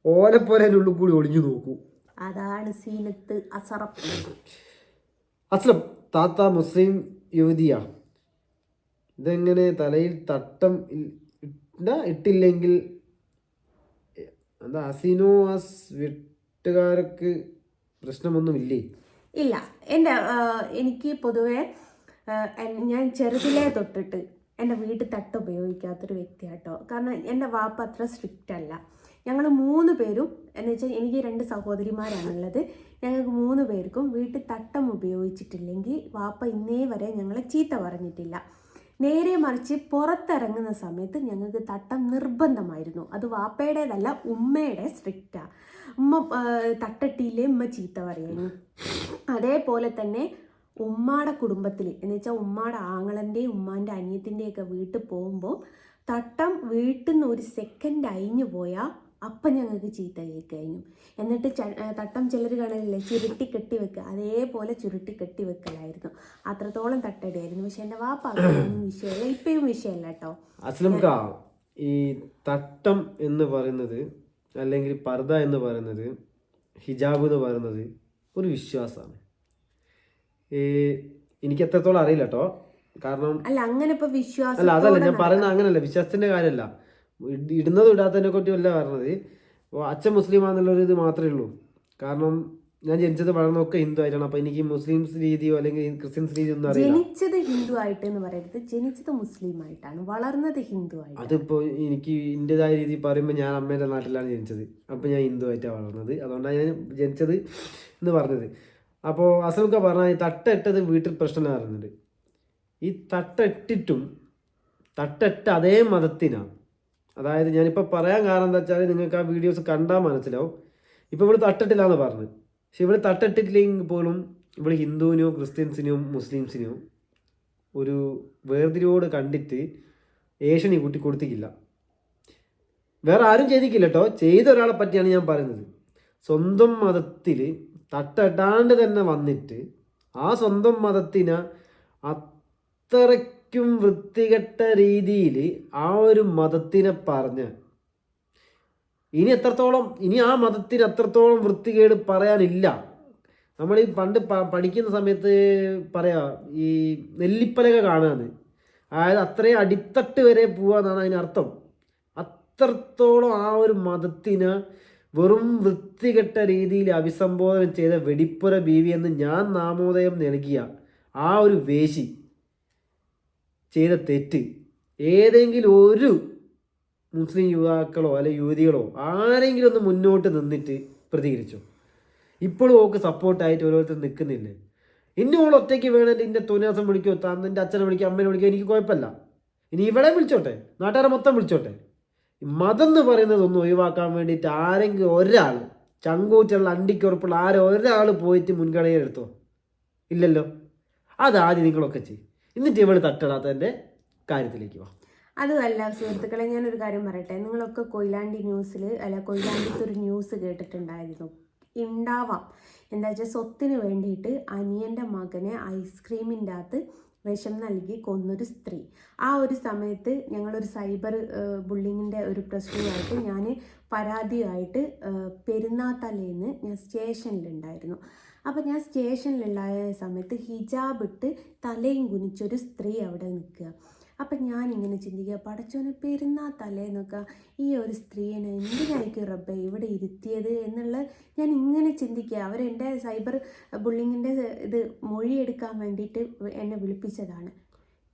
ഓലപ്പോരൻ്റെ ഉള്ളിൽ കൂടി ഒളിഞ്ഞു നോക്കൂ. അതാണ് സീനത്ത് അസറഫ്. അസ്ലം, താത്ത മുസ്ലിം യുവതിയാ, ഇതെങ്ങനെ തലയിൽ തട്ടം ഇട്ടില്ലെങ്കിൽ എന്താ അസിനോസ് വീട്ടുകാർക്ക് പ്രശ്നമൊന്നുമില്ലേ? ഇല്ല, എനിക്ക് പൊതുവെ ഞാൻ ചെറുതിലേ തൊട്ടിട്ട് എൻ്റെ വീട്ടിൽ തട്ട് ഉപയോഗിക്കാത്തൊരു വ്യക്തിയാട്ടോ. കാരണം എൻ്റെ വാപ്പ അത്ര സ്ട്രിക്റ്റ് അല്ല. ഞങ്ങൾ 3 പേരും എന്ന് വെച്ചാൽ എനിക്ക് 2 സഹോദരിമാരാണുള്ളത്. ഞങ്ങൾക്ക് 3 പേർക്കും വീട്ടിൽ തട്ടം ഉപയോഗിച്ചിട്ടില്ലെങ്കിൽ വാപ്പ ഇന്നേ വരെ ഞങ്ങളെ ചീത്ത പറഞ്ഞിട്ടില്ല. നേരെ മറിച്ച് പുറത്തിറങ്ങുന്ന സമയത്ത് ഞങ്ങൾക്ക് തട്ടം നിർബന്ധമായിരുന്നു. അത് വാപ്പയുടേതല്ല, ഉമ്മയുടെ സ്ട്രിക്റ്റാണ്. ഉമ്മ തട്ടട്ടിയില്ലേ ഉമ്മ ചീത്ത പറയുന്നു. അതേപോലെ തന്നെ ഉമ്മാടെ കുടുംബത്തിൽ എന്ന് വെച്ചാൽ ഉമ്മാടെ ആങ്ങളൻ്റെയും ഉമ്മാൻ്റെ അനിയത്തിൻ്റെയൊക്കെ വീട്ടിൽ പോകുമ്പോൾ തട്ടം വീട്ടിൽ നിന്ന് ഒരു സെക്കൻഡ് അയിഞ്ഞു പോയാൽ അപ്പം ഞങ്ങൾക്ക് ചീത്ത കേൾക്കഴിഞ്ഞു. എന്നിട്ട് തട്ടം ചിലർ കാണലില്ലേ ചുരുട്ടി കെട്ടി വെക്കുക, അതേപോലെ ചുരുട്ടി കെട്ടി വെക്കലായിരുന്നു. അത്രത്തോളം തട്ടടിയായിരുന്നു. പക്ഷെ എൻ്റെ വാപ്പ അതൊന്നും വിഷയമല്ല, ഇപ്പോഴും വിഷയമല്ല കേട്ടോ. അസ്ലംക, ഈ തട്ടം എന്ന് പറയുന്നത് അല്ലെങ്കിൽ പർദ എന്ന് പറയുന്നത്, ഹിജാബ് എന്ന് പറയുന്നത് ഒരു വിശ്വാസമാണ്. എനിക്ക് എത്രത്തോളം അറിയില്ല കേട്ടോ, കാരണം അല്ല അങ്ങനെ ഇപ്പൊ വിശ്വാസം അല്ല, അതല്ല ഞാൻ പറയുന്നത്, അങ്ങനല്ല, വിശ്വാസത്തിന്റെ കാര്യമല്ല, ഇടുന്നതും ഇടാത്തതിനെ പറ്റിയല്ല പറഞ്ഞത്. അച്ഛൻ മുസ്ലിം ആണെന്നുള്ളൊരു ഇത് മാത്രമേ ഉള്ളൂ. കാരണം ഞാൻ ജനിച്ചത് വളർന്നൊക്കെ ഹിന്ദു ആയിട്ടാണ്. അപ്പൊ എനിക്ക് മുസ്ലിംസ് രീതിയോ അല്ലെങ്കിൽ ക്രിസ്ത്യൻസ് രീതിയോ ഒന്നും അറിയില്ല. ജനിച്ചത് ഹിന്ദു ആയിട്ട് എന്ന് പറയരുത്, ജനിച്ചത് മുസ്ലിം ആയിട്ടാണ്, വളർന്നത് ഹിന്ദു ആയിട്ട്. അതിപ്പോ എനിക്ക് ഇന്റേതായ രീതി പറയുമ്പോൾ ഞാൻ അമ്മേന്റെ നാട്ടിലാണ് ജനിച്ചത്, അപ്പൊ ഞാൻ ഹിന്ദു ആയിട്ടാണ് വളർന്നത്, അതുകൊണ്ടാണ് ഞാൻ ജനിച്ചത് എന്ന് പറഞ്ഞത്. അപ്പോൾ അസൽക്ക പറഞ്ഞാൽ ഈ തട്ടിട്ടത് വീട്ടിൽ പ്രശ്നം പറയുന്നുണ്ട്. ഈ തട്ടിട്ടും തട്ടിട്ട അതേ മതത്തിനാണ്. അതായത് ഞാനിപ്പോൾ പറയാൻ കാരണം എന്താ വെച്ചാൽ നിങ്ങൾക്ക് ആ വീഡിയോസ് കണ്ടാൽ മനസ്സിലാവും. ഇപ്പോൾ ഇവിടെ തട്ടിട്ടില്ല എന്ന് പറഞ്ഞത്, പക്ഷെ ഇവിടെ തട്ടിട്ടില്ലെങ്കിൽ പോലും ഇവിടെ ഹിന്ദുവിനോ ക്രിസ്ത്യൻസിനോ മുസ്ലിംസിനോ ഒരു വേർതിരിവോട് കണ്ടിട്ട് ഏഷണി കൂട്ടി കൊടുത്തിട്ടില്ല. വേറെ ആരും ചെയ്തിട്ടില്ല കേട്ടോ, ചെയ്ത ഒരാളെ പറ്റിയാണ് ഞാൻ പറയുന്നത്. സ്വന്തം മതത്തിൽ തട്ടിടാണ്ട് തന്നെ വന്നിട്ട് ആ സ്വന്തം മതത്തിനെ അത്രയ്ക്കും വൃത്തികെട്ട രീതിയിൽ ആ ഒരു മതത്തിനെ പറഞ്ഞ് ഇനി ആ മതത്തിന് അത്രത്തോളം വൃത്തികേട് പറയാനില്ല. നമ്മൾ ഈ പണ്ട് പഠിക്കുന്ന സമയത്ത് പറയാ ഈ നെല്ലിപ്പലക കാണാന്ന്, അതായത് അത്രയും അടിത്തട്ട് വരെ പോവാന്നാണ് അതിനർത്ഥം. അത്രത്തോളം ആ ഒരു മതത്തിന് വെറും വൃത്തികെട്ട രീതിയിൽ അഭിസംബോധന ചെയ്ത വെടിപ്പുര ബീവി എന്ന് ഞാൻ നാമോദയം നൽകിയ ആ ഒരു വേശി ചെയ്ത തെറ്റ് ഏതെങ്കിലും ഒരു മുസ്ലിം യുവാക്കളോ അല്ലെ യുവതികളോ ആരെങ്കിലും ഒന്ന് മുന്നോട്ട് നിന്നിട്ട് പ്രതികരിച്ചോ? ഇപ്പോഴും ഓക്ക് സപ്പോർട്ടായിട്ട് ഓരോരുത്തർ നിൽക്കുന്നില്ലേ? ഇനി ഓൾ ഒറ്റയ്ക്ക് വേണമെങ്കിൽ എൻ്റെ തോന്നിയാസം വിളിക്കോ, നിൻ്റെ അച്ഛനെ വിളിക്കോ, അമ്മേനെ വിളിക്കോ, എനിക്ക് കുഴപ്പമില്ല. ഇനി ഇവിടെ വിളിച്ചോട്ടെ, നാട്ടുകാരെ മൊത്തം വിളിച്ചോട്ടെ. മതം എന്ന് പറയുന്നതൊന്നും ഒഴിവാക്കാൻ വേണ്ടിയിട്ട് ആരെങ്കിലും ഒരാൾ ചങ്കൂറ്റുള്ള അണ്ടിക്കുറപ്പുള്ള ഒരാൾ പോയിട്ട് മുൻഗണന എടുത്തോ? ഇല്ലല്ലോ. അതാദ്യം നിങ്ങളൊക്കെ ചെയ്യും, എന്നിട്ട് ഇവൾ തട്ടിടാത്തതിൻ്റെ കാര്യത്തിലേക്ക് വാ. അതുമല്ല സുഹൃത്തുക്കളെ, ഞാനൊരു കാര്യം പറയട്ടെ. നിങ്ങളൊക്കെ കൊയിലാണ്ടി ന്യൂസിൽ കൊയിലാണ്ടിത്തെ ഒരു ന്യൂസ് കേട്ടിട്ടുണ്ടായിരുന്നു. ഉണ്ടാവാം, എന്താ വെച്ചാൽ സ്വത്തിന് വേണ്ടിയിട്ട് അനിയൻ്റെ മകനെ ഐസ്ക്രീമിൻ്റെ അകത്ത് വിഷം നൽകി കൊന്നൊരു സ്ത്രീ. ആ ഒരു സമയത്ത് ഞങ്ങളൊരു സൈബർ ബുള്ളിങ്ങിൻ്റെ ഒരു പ്രശ്നമായിട്ട് ഞാൻ പരാതിയായിട്ട് പെരുന്നാത്തലേന്ന് ഞാൻ സ്റ്റേഷനിലുണ്ടായിരുന്നു. അപ്പോൾ ഞാൻ സ്റ്റേഷനിലുണ്ടായ സമയത്ത് ഹിജാബ് ഇട്ട് തലയും കുനിച്ചൊരു സ്ത്രീ അവിടെ നിൽക്കുക. അപ്പം ഞാനിങ്ങനെ ചിന്തിക്കുക, പടച്ചോനെ പെരുന്നാൾ തലേന്നൊക്കെ ഈ ഒരു സ്ത്രീയെ എന്തിനായിരിക്കും റബ്ബെ ഇവിടെ ഇരുത്തിയത് എന്നുള്ള ഞാൻ ഇങ്ങനെ ചിന്തിക്കുക. അവരെൻ്റെ സൈബർ ബുള്ളിങ്ങിൻ്റെ ഇത് മൊഴിയെടുക്കാൻ വേണ്ടിയിട്ട് എന്നെ വിളിപ്പിച്ചതാണ്.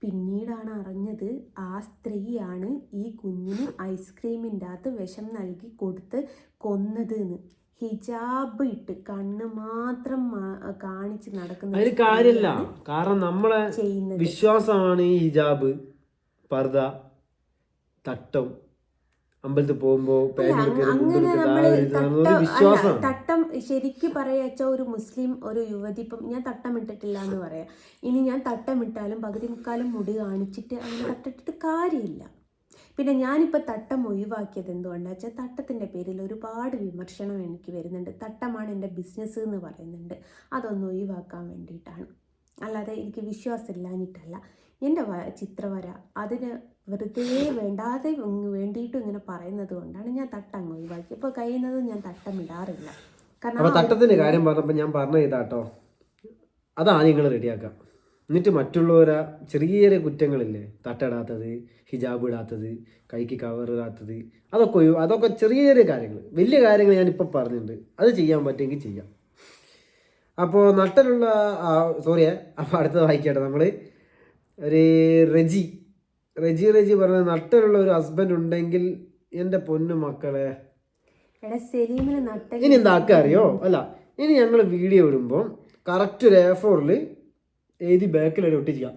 പിന്നീടാണ് അറിഞ്ഞത് ആ സ്ത്രീയാണ് ഈ കുഞ്ഞിന് ഐസ്ക്രീമിൻ്റെ അകത്ത് വിഷം നൽകി കൊടുത്ത് കൊന്നത് എന്ന്. ഹിജാബ് ഇട്ട് കണ്ണ് മാത്രം കാണിച്ച് നടക്കുന്ന അതിന് കാര്യമില്ല. കാരണം നമ്മളെ വിശ്വാസമാണ് ഈ ഹിജാബ്, പർദ, തട്ടം, അമ്പലത്തിൽ പോകുമ്പോ തട്ടം ശരിക്കും പറയാച്ച ഒരു മുസ്ലിം ഒരു യുവതി, ഇപ്പം ഞാൻ തട്ടം ഇട്ടിട്ടില്ല എന്ന് പറയാം. ഇനി ഞാൻ തട്ടം ഇട്ടാലും പകുതി മുക്കാലും മുടി കാണിച്ചിട്ട് അങ്ങനെ തട്ടിട്ടിട്ട് കാര്യമില്ല. പിന്നെ ഞാനിപ്പോൾ തട്ടം ഒഴിവാക്കിയത് എന്തുകൊണ്ടാണെന്ന് വെച്ചാൽ തട്ടത്തിൻ്റെ പേരിൽ ഒരുപാട് വിമർശനം എനിക്ക് വരുന്നുണ്ട്. തട്ടമാണ് എൻ്റെ ബിസിനസ് എന്ന് പറയുന്നുണ്ട്. അതൊന്ന് ഒഴിവാക്കാൻ വേണ്ടിയിട്ടാണ്, അല്ലാതെ എനിക്ക് വിശ്വാസമില്ലാഞ്ഞിട്ടല്ല. എൻ്റെ ചിത്രവര അതിന് വെറുതെ വേണ്ടാതെ വേണ്ടിയിട്ടും ഇങ്ങനെ പറയുന്നത് കൊണ്ടാണ് ഞാൻ തട്ടം ഒഴിവാക്കി. ഇപ്പോൾ കഴിയുന്നത് ഞാൻ തട്ടം ഇടാറില്ല. കാരണം തട്ടത്തിൻ്റെ കാര്യം പറഞ്ഞപ്പോൾ ഞാൻ പറഞ്ഞു ഇതാട്ടോ, അതാണ് നിങ്ങൾ റെഡിയാക്കാം. എന്നിട്ട് മറ്റുള്ളവരെ ചെറിയ ചെറിയ കുറ്റങ്ങളില്ലേ, തട്ടിടാത്തത്, ഹിജാബ് ഇടാത്തത്, കൈക്ക് കവർ ഇടാത്തത്, അതൊക്കെ ചെറിയ ചെറിയ കാര്യങ്ങൾ. വലിയ കാര്യങ്ങൾ ഞാനിപ്പോൾ പറഞ്ഞിട്ടുണ്ട്. അത് ചെയ്യാൻ പറ്റുമെങ്കിൽ ചെയ്യാം. അപ്പോൾ നട്ടലുള്ള അപ്പോൾ അടുത്തത് വായിക്കട്ടെ. നമ്മൾ ഒരു റെജി പറഞ്ഞ നട്ടലുള്ള ഒരു ഹസ്ബൻഡ് ഉണ്ടെങ്കിൽ എൻ്റെ പൊന്നു മക്കളെ ഇനി എന്താക്കുക അറിയോ? അല്ല, ഇനി ഞങ്ങൾ വീഡിയോ ഇടുമ്പോൾ കറക്റ്റ് ഒരു A4 എഴുതി ബാക്കിലൂടെ ഒട്ടിക്കുക,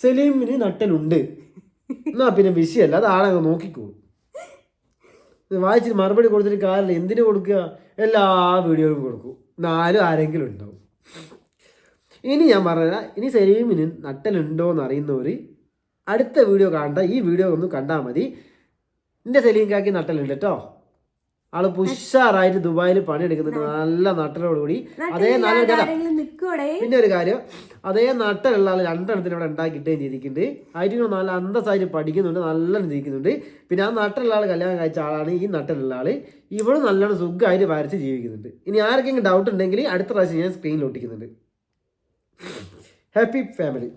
സലീമിന് നട്ടലുണ്ട്. എന്നാ പിന്നെ വിഷയമല്ല, അത് ആളെ നോക്കിക്കോളും. വായിച്ചിട്ട് മറുപടി കൊടുത്തിട്ട് കാര്യമില്ല. എന്തിനു കൊടുക്കുക? എല്ലാ വീഡിയോയിലും കൊടുക്കും, 4 ആരെങ്കിലും ഉണ്ടാവും. ഇനി ഞാൻ പറഞ്ഞാൽ, ഇനി സലീമിന് നട്ടലുണ്ടോ എന്ന് അറിയുന്നവർ അടുത്ത വീഡിയോ കാണണ്ട, ഈ വീഡിയോ ഒന്ന് കണ്ടാൽ മതി. എൻ്റെ സലീംകാക്കി നട്ടലുണ്ട് കേട്ടോ. ആള് പുഷാറായിട്ട് ദുബായിൽ പണിയെടുക്കുന്നുണ്ട്, നല്ല നട്ടലോടുകൂടി. അതേ പിന്നെ ഒരു കാര്യം, അതേ നട്ടലുള്ള ആൾ 2 എണ്ണത്തിന് ഇവിടെ ഉണ്ടാക്കിയിട്ടേ ചെയ്തിട്ടുണ്ട്. ആയിട്ട് നല്ല അന്തസ്സായിട്ട് പഠിക്കുന്നുണ്ട്, നല്ലോണം ജീവിക്കുന്നുണ്ട്. പിന്നെ ആ നട്ടലുള്ള ആൾ കല്യാണം കഴിച്ച ആളാണ് ഈ നട്ടലുള്ള ആള്. ഇവളും നല്ലോണം സുഖമായിട്ട് വരച്ച് ജീവിക്കുന്നുണ്ട്. ഇനി ആർക്കെങ്കിലും ഡൗട്ട് ഉണ്ടെങ്കിൽ അടുത്ത പ്രാവശ്യം ഞാൻ സ്ക്രീനിൽ ഒട്ടിക്കുന്നുണ്ട്. Happy family.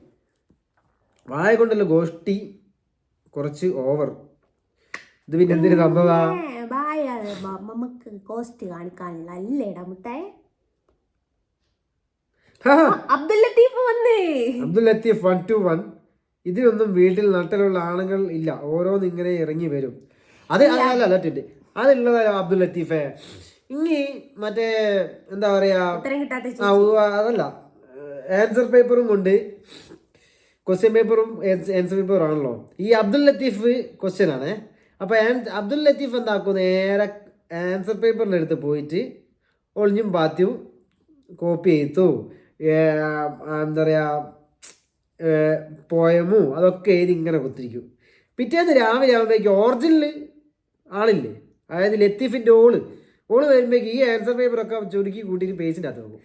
വായ കൊണ്ടുള്ള ഗോഷ്ടി കുറച്ച് ഓവർ. ഇത് പിന്നെ എന്തിനു തന്നതാ? നമുക്ക് കോസ്റ്റ് കാണിക്കാനുള്ള അല്ലേടാ മുത്തേ. അബ്ദുൽ ലത്തീഫ് 121. ഇതിനൊന്നും വീട്ടിൽ നട്ടലുള്ള ആണുങ്ങൾ ഇല്ല, ഓരോന്ന് ഇങ്ങനെ ഇറങ്ങി വരും. അത് അല്ലട്ടുണ്ട് അതുള്ളതാ അബ്ദുൽ ലത്തീഫെ. ഇനി മറ്റേ എന്താ പറയാ, അതല്ല, ആൻസർ പേപ്പറും കൊണ്ട് ക്വസ്റ്റ്യൻ പേപ്പറും ആൻസർ പേപ്പറും ആണല്ലോ. ഈ അബ്ദുൽ ലത്തീഫ് ക്വസ്റ്റ്യൻ ആണ്. അപ്പോൾ അബ്ദുൽ ലത്തീഫ് എന്താക്കും, നേരെ ആൻസർ പേപ്പറിൻ്റെ അടുത്ത് പോയിട്ട് ഒളിഞ്ഞും പാത്തിയും കോപ്പി ചെയ്തു, എന്താ പറയുക, പോയമോ അതൊക്കെ എഴുതി ഇങ്ങനെ കുത്തിരിക്കും. പിറ്റേന്ന് രാവിലെ ആകുമ്പോഴേക്കും ഒറിജിനൽ ആളില്ലേ, അതായത് ലത്തീഫിൻ്റെ ഓള് വരുമ്പോഴേക്കും ഈ ആൻസർ പേപ്പറൊക്കെ ചുരുക്കി കൂട്ടിയിട്ട് പേജിൻ്റെ അകത്ത് പോകും.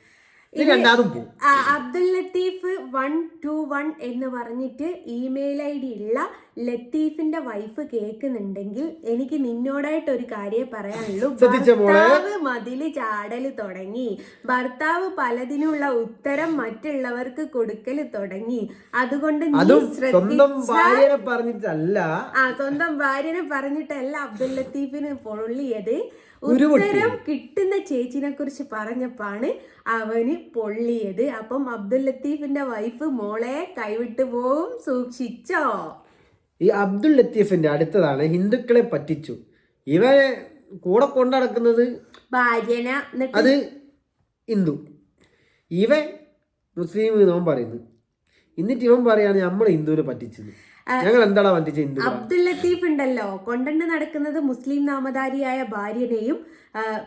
അബ്ദുൽ ലത്തീഫ് 121 എന്ന് പറഞ്ഞിട്ട് ഇമെയിൽ ID ഉള്ള ലത്തീഫിന്റെ വൈഫ് കേൾക്കുന്നുണ്ടെങ്കിൽ എനിക്ക് നിന്നോടായിട്ട് ഒരു കാര്യം പറയാനുള്ളൂ. ഭർത്താവ് മതില് ചാടല് തുടങ്ങി, ഭർത്താവ് പലതിനുള്ള ഉത്തരം മറ്റുള്ളവർക്ക് കൊടുക്കല് തുടങ്ങി. അതുകൊണ്ട് സ്വന്തം ഭാര്യനെ പറഞ്ഞിട്ടല്ല അബ്ദുൽ ലത്തീഫിന് പൊള്ളിയത്. ഉത്തരം കിട്ടുന്ന ചേച്ചിനെ കുറിച്ച് പറഞ്ഞപ്പാണ് അവന് പൊള്ളിയത്. അപ്പം അബ്ദുൽ ലത്തീഫിന്റെ വൈഫ് മോളെ കൈവിട്ടു പോവും, സൂക്ഷിച്ചോ. ഈ അബ്ദുൽ ലത്തീഫിന്റെ അടുത്തതാണ് ഹിന്ദുക്കളെ പറ്റിച്ചു. ഇവനെ കൂടെ കൊണ്ടടക്കുന്നത് ഭാര്യന, അത് ഹിന്ദു, ഇവൻ മുസ്ലിം നോൻ പറയുന്നു. എന്നിട്ട് ഇവൻ പറയാണ് നമ്മൾ ഹിന്ദുവിനെ പറ്റിച്ചത്. ഞങ്ങൾ എന്താടാ പറ്റിച്ച ഹിന്ദു? അബ്ദുൽ ലത്തീഫ് ഉണ്ടല്ലോ കൊണ്ടു നടക്കുന്നത് മുസ്ലിം നാമധാരിയായ ഭാര്യനെയും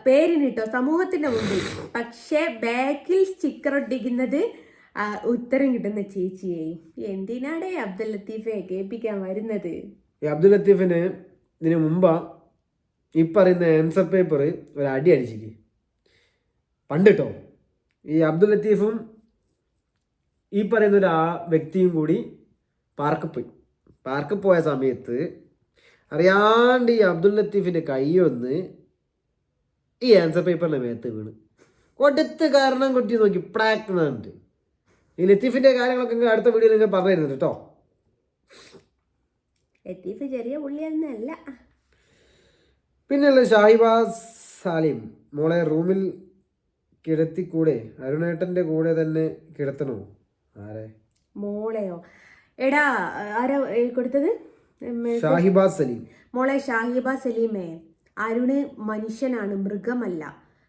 പേരിനിട്ടോ സമൂഹത്തിന്റെ മുമ്പിൽ, പക്ഷെ ബാക്കിൽ സ്റ്റിക്കർ ഒട്ടിക്കുന്നത് ഉത്തരം കിട്ടുന്ന ചേച്ചിയെയും. എന്തിനാടേ അബ്ദുൽ ലത്തീഫെ കേൾപ്പിക്കാൻ വരുന്നത്? ഈ അബ്ദുൽ ലത്തീഫിന് ഇതിനു മുമ്പാ ഈ പറയുന്ന ആൻസർ പേപ്പർ ഒരു അടി അടിച്ചിക്ക് പണ്ട് കേട്ടോ. ഈ അബ്ദുൽ ലത്തീഫും ഈ പറയുന്ന ഒരു വ്യക്തിയും കൂടി പാർക്കിൽ പോയ സമയത്ത് അറിയാണ്ട് ഈ അബ്ദുൽ ലത്തീഫിൻ്റെ കൈയൊന്ന് ഈ ആൻസർ പേപ്പറിൻ്റെ മേത്ത് വീണ് കൊടുത്ത് കാരണം കൊട്ടി നോക്കി പ്രാക്ടുന്നുണ്ട്. ഈ ലത്തീഫിൻ്റെ കാര്യങ്ങളൊക്കെ നിങ്ങൾ അടുത്ത വീഡിയോ നിങ്ങൾ പറഞ്ഞു തരുന്നുണ്ട് കേട്ടോ. ലത്തീഫ് ചെറിയ പുള്ളിയൊന്നല്ല. പിന്നെയുള്ള ഷാഹിബാസ് സാലിം, മോളെ റൂമിൽ കിടത്തിക്കൂടെ, അരുണേട്ടൻ്റെ കൂടെ തന്നെ കിടത്തണോ? ആരെ മോളെയോ? എടാ ആരാ കൊടുത്തത്? ഷാഹിബാസ് സലീം. മോളെ ഷാഹിബ സലീമേ, അരുണ് മനുഷ്യനാണ്, മൃഗമല്ല.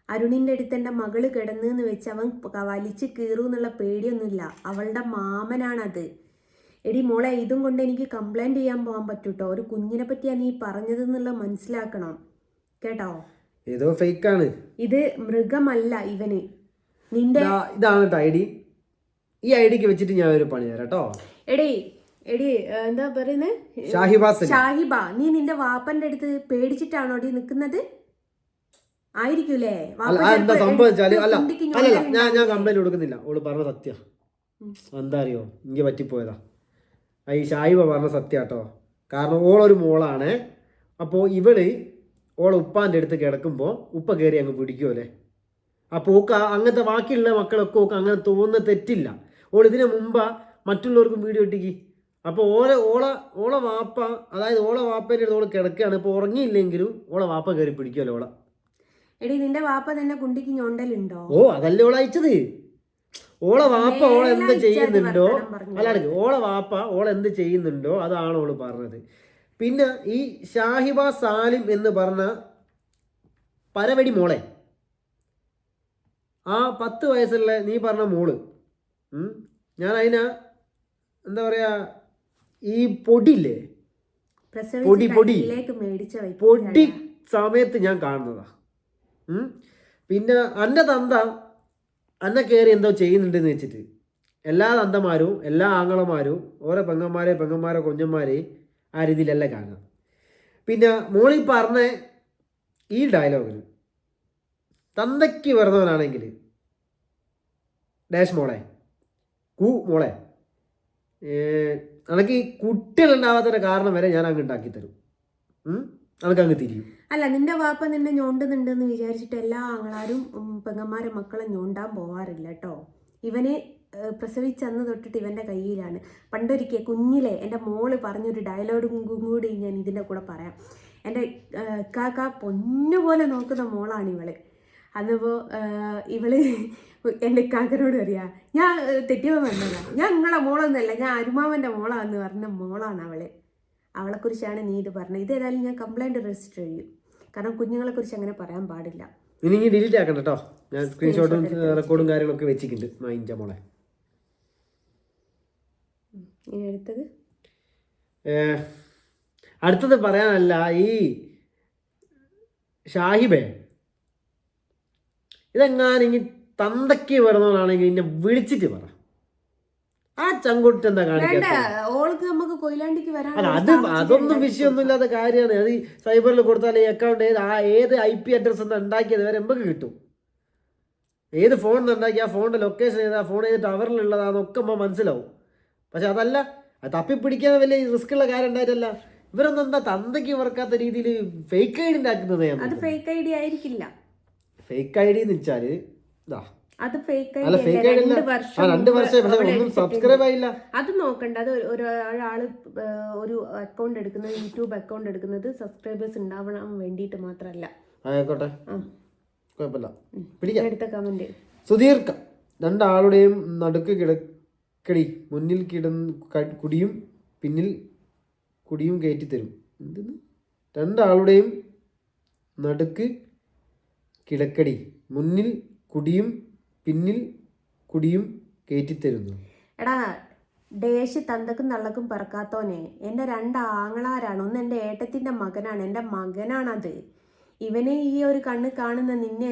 അരുണിൻ്റെ അടുത്ത് എൻ്റെ മകള് കിടന്നെന്ന് വെച്ച് അവൻ വലിച്ച് കീറൂന്നുള്ള പേടിയൊന്നുമില്ല. അവളുടെ മാമനാണത്. എടി മോളെ, ഇതും കൊണ്ട് എനിക്ക് കംപ്ലൈൻറ്റ് ചെയ്യാൻ പോകാൻ പറ്റൂട്ടോ. ഒരു കുഞ്ഞിനെ പറ്റിയാണ് നീ പറഞ്ഞതെന്നുള്ള മനസ്സിലാക്കണം കേട്ടോ. ഏതോ ഫേക്കാണ് ഇത്, മൃഗമല്ല ഇവന്. നിന്റെ ഇതാണ് ഐഡി. ഈ ഐഡിക്ക് വെച്ചിട്ട് ഞാൻ ഒരു പണി തരാം കേട്ടോ. എടി എന്താ പറയുന്നത്? ഷാഹിബ, നീ നിന്റെ വാപ്പന്റെ അടുത്ത് പേടിച്ചിട്ടാണോ നിക്കുന്നത്? ആയിരിക്കൂലേ? എന്താ സംഭവം വെച്ചാല് അല്ല ഞാൻ കംപ്ലൈന്റ് കൊടുക്കുന്നില്ല. ഓള് പറഞ്ഞ സത്യ എന്താ അറിയോ, ഇങ്ങനെ പറ്റിപ്പോയതാ. ഈ ഷാഹിബ പറഞ്ഞ സത്യ കേട്ടോ. കാരണം ഓളൊരു മോളാണ്. അപ്പോൾ ഇവള് ഓളെ ഉപ്പാൻ്റെ അടുത്ത് കിടക്കുമ്പോൾ ഉപ്പ കയറി അങ്ങ് പിടിക്കുമല്ലേ. അപ്പോൾ ഓക്ക് അങ്ങനത്തെ ബാക്കിയുള്ള മക്കളൊക്കെ ഓക്ക് അങ്ങനെ തോന്നുന്ന തെറ്റില്ല. ഇതിന് മുമ്പ് മറ്റുള്ളവർക്കും വീഡിയോ ഇട്ടിക്ക്. അപ്പോൾ ഓളെ വാപ്പ, അതായത് ഓളെ വാപ്പേൻ്റെ അടുത്ത് ഓള് കിടക്കുകയാണ്. ഇപ്പോൾ ഉറങ്ങിയില്ലെങ്കിലും ഓളെ വാപ്പ കയറി പിടിക്കുമല്ലോ ഓളെ. എടി നിന്റെ വാപ്പ തന്നെ കുണ്ടിക്ക് ഞൊണ്ടലുണ്ടോ? ഓ അതല്ലേ ഓളെ അയച്ചത്. ഓളെ വാപ്പ ഓളെന്ത് ചെയ്യുന്നുണ്ടോ, അല്ലാതെ ഓളെ വാപ്പ ഓളെന്ത് ചെയ്യുന്നുണ്ടോ അതാണ് ഓള് പറഞ്ഞത്. പിന്നെ ഈ ഷാഹിബ സാലിം എന്ന് പറഞ്ഞ പരവടി മോളെ, ആ 10 വയസ്സുള്ള നീ പറഞ്ഞ മോള്, ഞാൻ അതിനാ എന്താ പറയാ, ഈ പൊടിയില്ലേ, പൊടി സമയത്ത് ഞാൻ കാണുന്നതാ. പിന്നെ എൻ്റെ തന്ത അന്നെ കയറി എന്തോ ചെയ്യുന്നുണ്ടെന്ന് വെച്ചിട്ട് എല്ലാ തന്തമാരും എല്ലാ ആങ്ങളമാരും ഓരോ പെങ്ങന്മാരെ കുഞ്ഞന്മാരെ ആ രീതിയിലല്ല കാണുക. പിന്നെ മോളി പറഞ്ഞ ഈ ഡയലോഗിന് തന്തയ്ക്ക് വരുന്നവനാണെങ്കിൽ ഡാഷ് മോളെ, മോളെ, അനക്ക് ഈ കുട്ടികളുണ്ടാവാത്തതിൻ്റെ കാരണം വരെ ഞാൻ അങ്ങ് ഉണ്ടാക്കി തരും. അനക്ക് അങ്ങ് തിരിയും. അല്ല, നിന്റെ വാപ്പ നിന്നെ ഞോണ്ടുന്നുണ്ടെന്ന് വിചാരിച്ചിട്ട് എല്ലാ ആങ്ങളാരും പെങ്ങന്മാരെ മക്കളെ ഞോണ്ടാൻ പോവാറില്ല കേട്ടോ. ഇവനെ പ്രസവിച്ചന്ന് തൊട്ടിട്ട് ഇവൻ്റെ കയ്യിലാണ്. പണ്ടൊരിക്കൽ കുഞ്ഞിലെ എൻ്റെ മോള് പറഞ്ഞൊരു ഡയലോഗും കൂടി ഞാൻ ഇതിൻ്റെ കൂടെ പറയാം. എൻ്റെ കാക്ക പൊന്നുപോലെ നോക്കുന്ന മോളാണ് ഇവള്. അന്നിപ്പോൾ ഇവള് എൻ്റെ കാക്കനോട് പറയാ, ഞാൻ തെറ്റിയോ വന്നതാ, ഞാൻ നിങ്ങളെ മോളൊന്നുമല്ല, ഞാൻ അരുമാവൻ്റെ മോളാന്ന് പറഞ്ഞ മോളാണ് അവള്. അവളെക്കുറിച്ചാണ് നീ ഇത് പറഞ്ഞത്. ഇത് ഏതായാലും ഞാൻ കംപ്ലൈൻറ്റ് രജിസ്റ്റർ ചെയ്യും. കാരണം കുഞ്ഞുങ്ങളെക്കുറിച്ച് അങ്ങനെ പറയാൻ പാടില്ല. ഇനി ഡിലീറ്റ് ആക്കണ്ട കേട്ടോ. ഞാൻ സ്ക്രീൻഷോട്ടും റെക്കോർഡും കാര്യങ്ങളൊക്കെ വെച്ചിട്ടുണ്ട് മൈൻഡ മോളെ. ഇനി അടുത്തത് പറയാനല്ല, ഈ ഷാഹിബേ ഇതെങ്ങാനെങ്കിൽ തന്തയ്ക്ക് വരുന്നവനാണെങ്കിൽ എന്നെ വിളിച്ചിട്ട് പറ. ആ ചങ്കുട്ടി എന്താ കാണിക്കാത്ത? അത് അതൊന്നും വിഷയമൊന്നുമില്ലാത്ത കാര്യമാണ്. അത് ഈ സൈബറിൽ കൊടുത്താൽ ഈ അക്കൗണ്ട് ഏത് IP അഡ്രസ്സ് എന്ന് ഉണ്ടാക്കിയത് വരെ നമുക്ക് കിട്ടും. ഏത് ഫോണിൽ ഉണ്ടാക്കി ആ ഫോണിൻ്റെ ലൊക്കേഷൻ ഏതാ, ഫോൺ ഏത് ടവറിലുള്ളതാണെന്നൊക്കെ നമ്മൾ മനസ്സിലാവും. പക്ഷെ അതല്ല, അത് തപ്പിപ്പിടിക്കാൻ വലിയ റിസ്ക് ഉള്ള കാര്യം ഉണ്ടായിട്ടല്ല. ഇവരൊന്നും എന്താ തന്തയ്ക്ക് വർക്കാത്ത രീതിയിൽ ഫേക്ക് ഐഡി ഉണ്ടാക്കുന്നത്? അത് ഫേക്ക് ഐഡി ആയിരിക്കില്ല. ഫേക്ക് ഐഡി എന്ന് വെച്ചാല് അത് ഫേക്ക് അല്ല, ഫേക്ക് ഐഡി 2 വർഷം ഒന്നും സബ്സ്ക്രൈബ് ആയില്ല. അത് നോക്കണ്ട. അത് ഒരാള് ഒരു അക്കൗണ്ട് എടുക്കുന്നത്, യൂട്യൂബ് അക്കൗണ്ട് എടുക്കുന്നത് സബ്സ്ക്രൈബേഴ്സ് ഉണ്ടാവണം വേണ്ടിയിട്ട് മാത്രമല്ല. ആയിക്കോട്ടെ, കുഴപ്പമില്ല. പിടിക്കാം. അടുത്ത കമന്റ്. സുധീർക്ക, 2 ആളുടെയും നടുക്ക് കിടക്കടി, മുന്നിൽ കുടിയും പിന്നിൽ കുടിയും കയറ്റിത്തരും. എന്തെന്ന്? 2 ആളുടെയും നടുക്ക് കിടക്കടി, മുന്നിൽ കുടിയും പിന്നിൽ കുടിയും കയറ്റിത്തരുന്നു. എടാ ഡേഷ് തന്തക്കും തള്ളക്കും പറക്കാത്തോനെ, എൻ്റെ 2 ആങ്ങളാരാണ്. ഒന്ന് എൻ്റെ ഏട്ടത്തിൻ്റെ മകനാണ്, എൻ്റെ മകനാണത്. ഇവനെ ഈ ഒരു കണ്ണ് കാണുന്ന നിന്നെ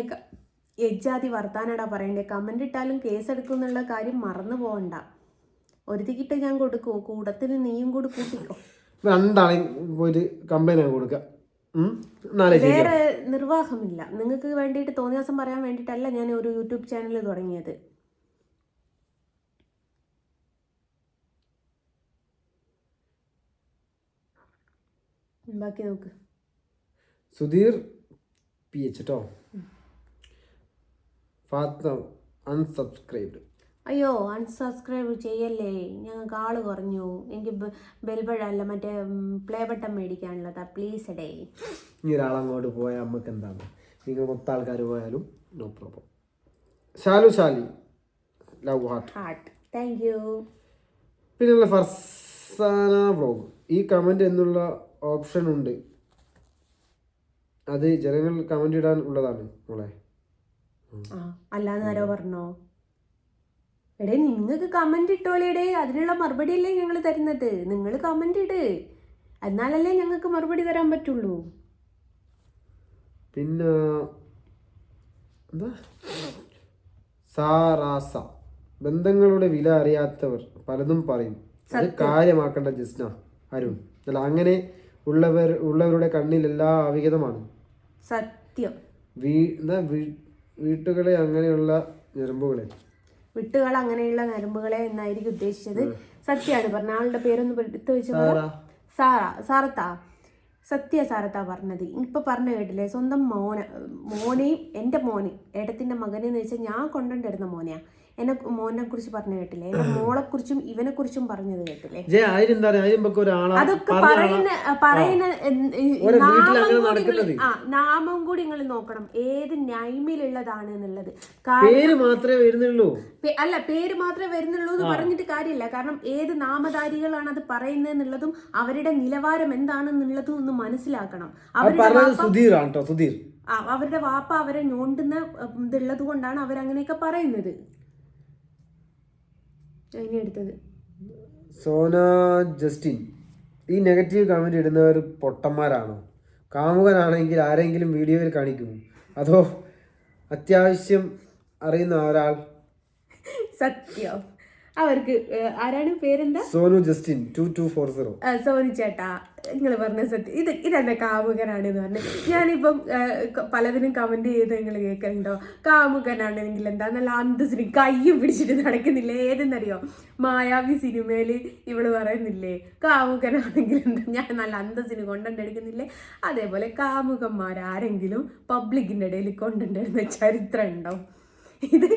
എജ്ജാതി വർത്താനടാ പറയണ്ടേ. കമൻ്റ് ഇട്ടാലും കേസെടുക്കും എന്നുള്ള കാര്യം മറന്നു പോകണ്ട. ഒരുത്തിക്കിട്ട് ഞാൻ കൊടുക്കും, കൂടത്തിന് നീയും കൂടി കൂട്ടിക്കോ. 2 ആളെയും പോയിട്ട് കംപ്ലൈൻറ്റ് കൊടുക്കുക. വേറെ നിർവാഹമില്ല. നിങ്ങൾക്ക് വേണ്ടിയിട്ട് തോന്നിയാസം പറയാൻ വേണ്ടിയിട്ടല്ല ഞാൻ ഒരു യൂട്യൂബ് ചാനൽ തുടങ്ങിയത്. ബാക്കി നോക്ക്. സുധീർ PH കേട്ടോ. ഫാത്ത അൺസബ്സ്ക്രൈബ്ഡ്. അയ്യോ അൺസബ്സ്ക്രൈബ് ചെയ്യല്ലേ, ഞങ്ങൾക്ക് ആള് കുറഞ്ഞു. എനിക്ക് ബെൽബട്ടല്ല മറ്റേ പ്ലേ ബട്ടൺ മേടിക്കാനുള്ളതാ, പ്ലീസ് ഡേ. ഇനി ഒരാളങ്ങോട്ട് പോയാൽ നമുക്ക് എന്താണ്, നിങ്ങൾ മൊത്തം ആൾക്കാർ പോയാലും no problem. Shali love heart, thank you. പിന്നെയുള്ള ഫർസാന വ്ലോഗ്. ഈ കമൻറ്റ് എന്നുള്ള ഓപ്ഷൻ ഉണ്ട്, അത് ജനങ്ങൾ കമൻറ്റ് ഇടാൻ ഉള്ളതാണ് മോളെ. അല്ലാന്ന് ആരോ പറഞ്ഞോ? എടേ നിങ്ങൾക്ക് കമന്റ് ഇട്ടോളേടേ, അതിനുള്ള മറുപടി അല്ലേ ഞങ്ങൾ തരുന്നത്. നിങ്ങൾ കമന്റ് ഇട്, എന്നാലല്ലേ ഞങ്ങൾക്ക് മറുപടി തരാൻ പറ്റുള്ളൂ. പിന്നെ എന്താ സാറാസ, ബന്ധങ്ങളുടെ വില അറിയാത്തവർ പലതും പറയും, അത് കാര്യമാക്കേണ്ട ജിസ്ന അരുൺ. അല്ല, അങ്ങനെ ഉള്ളവരുടെ കണ്ണിൽ എല്ലാം അവിഹിതമാണ്. സത്യം. വീട്ടുകളെ അങ്ങനെയുള്ള ഞരമ്പുകളെ, വിട്ടുകൾ അങ്ങനെയുള്ള നരമ്പുകളെ എന്നായിരിക്കും ഉദ്ദേശിച്ചത്. സത്യമാണ് പറഞ്ഞ. ആളുടെ പേരൊന്ന് എടുത്തു വെച്ച സാറത്താ, സാറത്താ പറഞ്ഞത്. ഇപ്പൊ പറഞ്ഞു കേട്ടില്ലേ, സ്വന്തം മോനെയും എൻ്റെ മോന് ഏട്ടത്തിന്റെ മകനെന്ന് വെച്ചാൽ ഞാൻ കൊണ്ടുവരുന്ന മോനെയാ. മോനെ കുറിച്ച് പറഞ്ഞു കേട്ടില്ലേ, എന്റെ മോളെ കുറിച്ചും ഇവനെ കുറിച്ചും പറഞ്ഞത് കേട്ടില്ലേ. അതൊക്കെ പറയുന്ന നാമം കൂടി നിങ്ങൾ നോക്കണം, ഏത് നൈമിലുള്ളതാണ് എന്നുള്ളത്. അല്ല, പേര് മാത്രമേ വരുന്നുള്ളൂ എന്ന് പറഞ്ഞിട്ട് കാര്യമില്ല. കാരണം ഏത് നാമധാരികളാണ് അത് പറയുന്നത് എന്നുള്ളതും അവരുടെ നിലവാരം എന്താണെന്നുള്ളതും ഒന്ന് മനസ്സിലാക്കണം. അവരുടെ വാപ്പ അവരെ ഞോണ്ടുന്ന ഇതുള്ളത് കൊണ്ടാണ് അവരങ്ങനെയൊക്കെ പറയുന്നത്. അടുത്തത് സോന ജസ്റ്റിൻ. ഈ നെഗറ്റീവ് കമന്റ് ഇടുന്നവർ പൊട്ടന്മാരാണോ? കാമുകനാണെങ്കിൽ ആരെങ്കിലും വീഡിയോയിൽ കാണിക്കുമോ, അതോ അത്യാവശ്യം അറിയുന്ന ഒരാൾ? സത്യം. അവർക്ക് ആരാണ്, പേരെന്താ? സോനു ജസ്റ്റിൻ 2240. സോനു ചേട്ടാ, നിങ്ങൾ പറഞ്ഞ സത്യം. ഇതെന്നെ കാമുകനാണ് എന്ന് പറഞ്ഞു. ഞാനിപ്പം പലതിനും കമന്റ് ചെയ്ത് നിങ്ങൾ കേൾക്കലുണ്ടോ, കാമുകനാണെങ്കിൽ എന്താ നല്ല അന്തസ്സിന് കയ്യും പിടിച്ചിട്ട് നടക്കുന്നില്ലേ. ഏതെന്നറിയോ, മായാവി സിനിമയില് ഇവള് പറയുന്നില്ലേ, കാമുകനാണെങ്കിൽ എന്താ ഞാൻ നല്ല അന്തസ്സിന് കൊണ്ടുണ്ടെടുക്കുന്നില്ലേ. അതേപോലെ കാമുകന്മാരാരെങ്കിലും പബ്ലിക്കിന്റെ ഇടയിൽ കൊണ്ടുണ്ടെടുന്ന ചരിത്രം ഉണ്ടാവും. ഇത്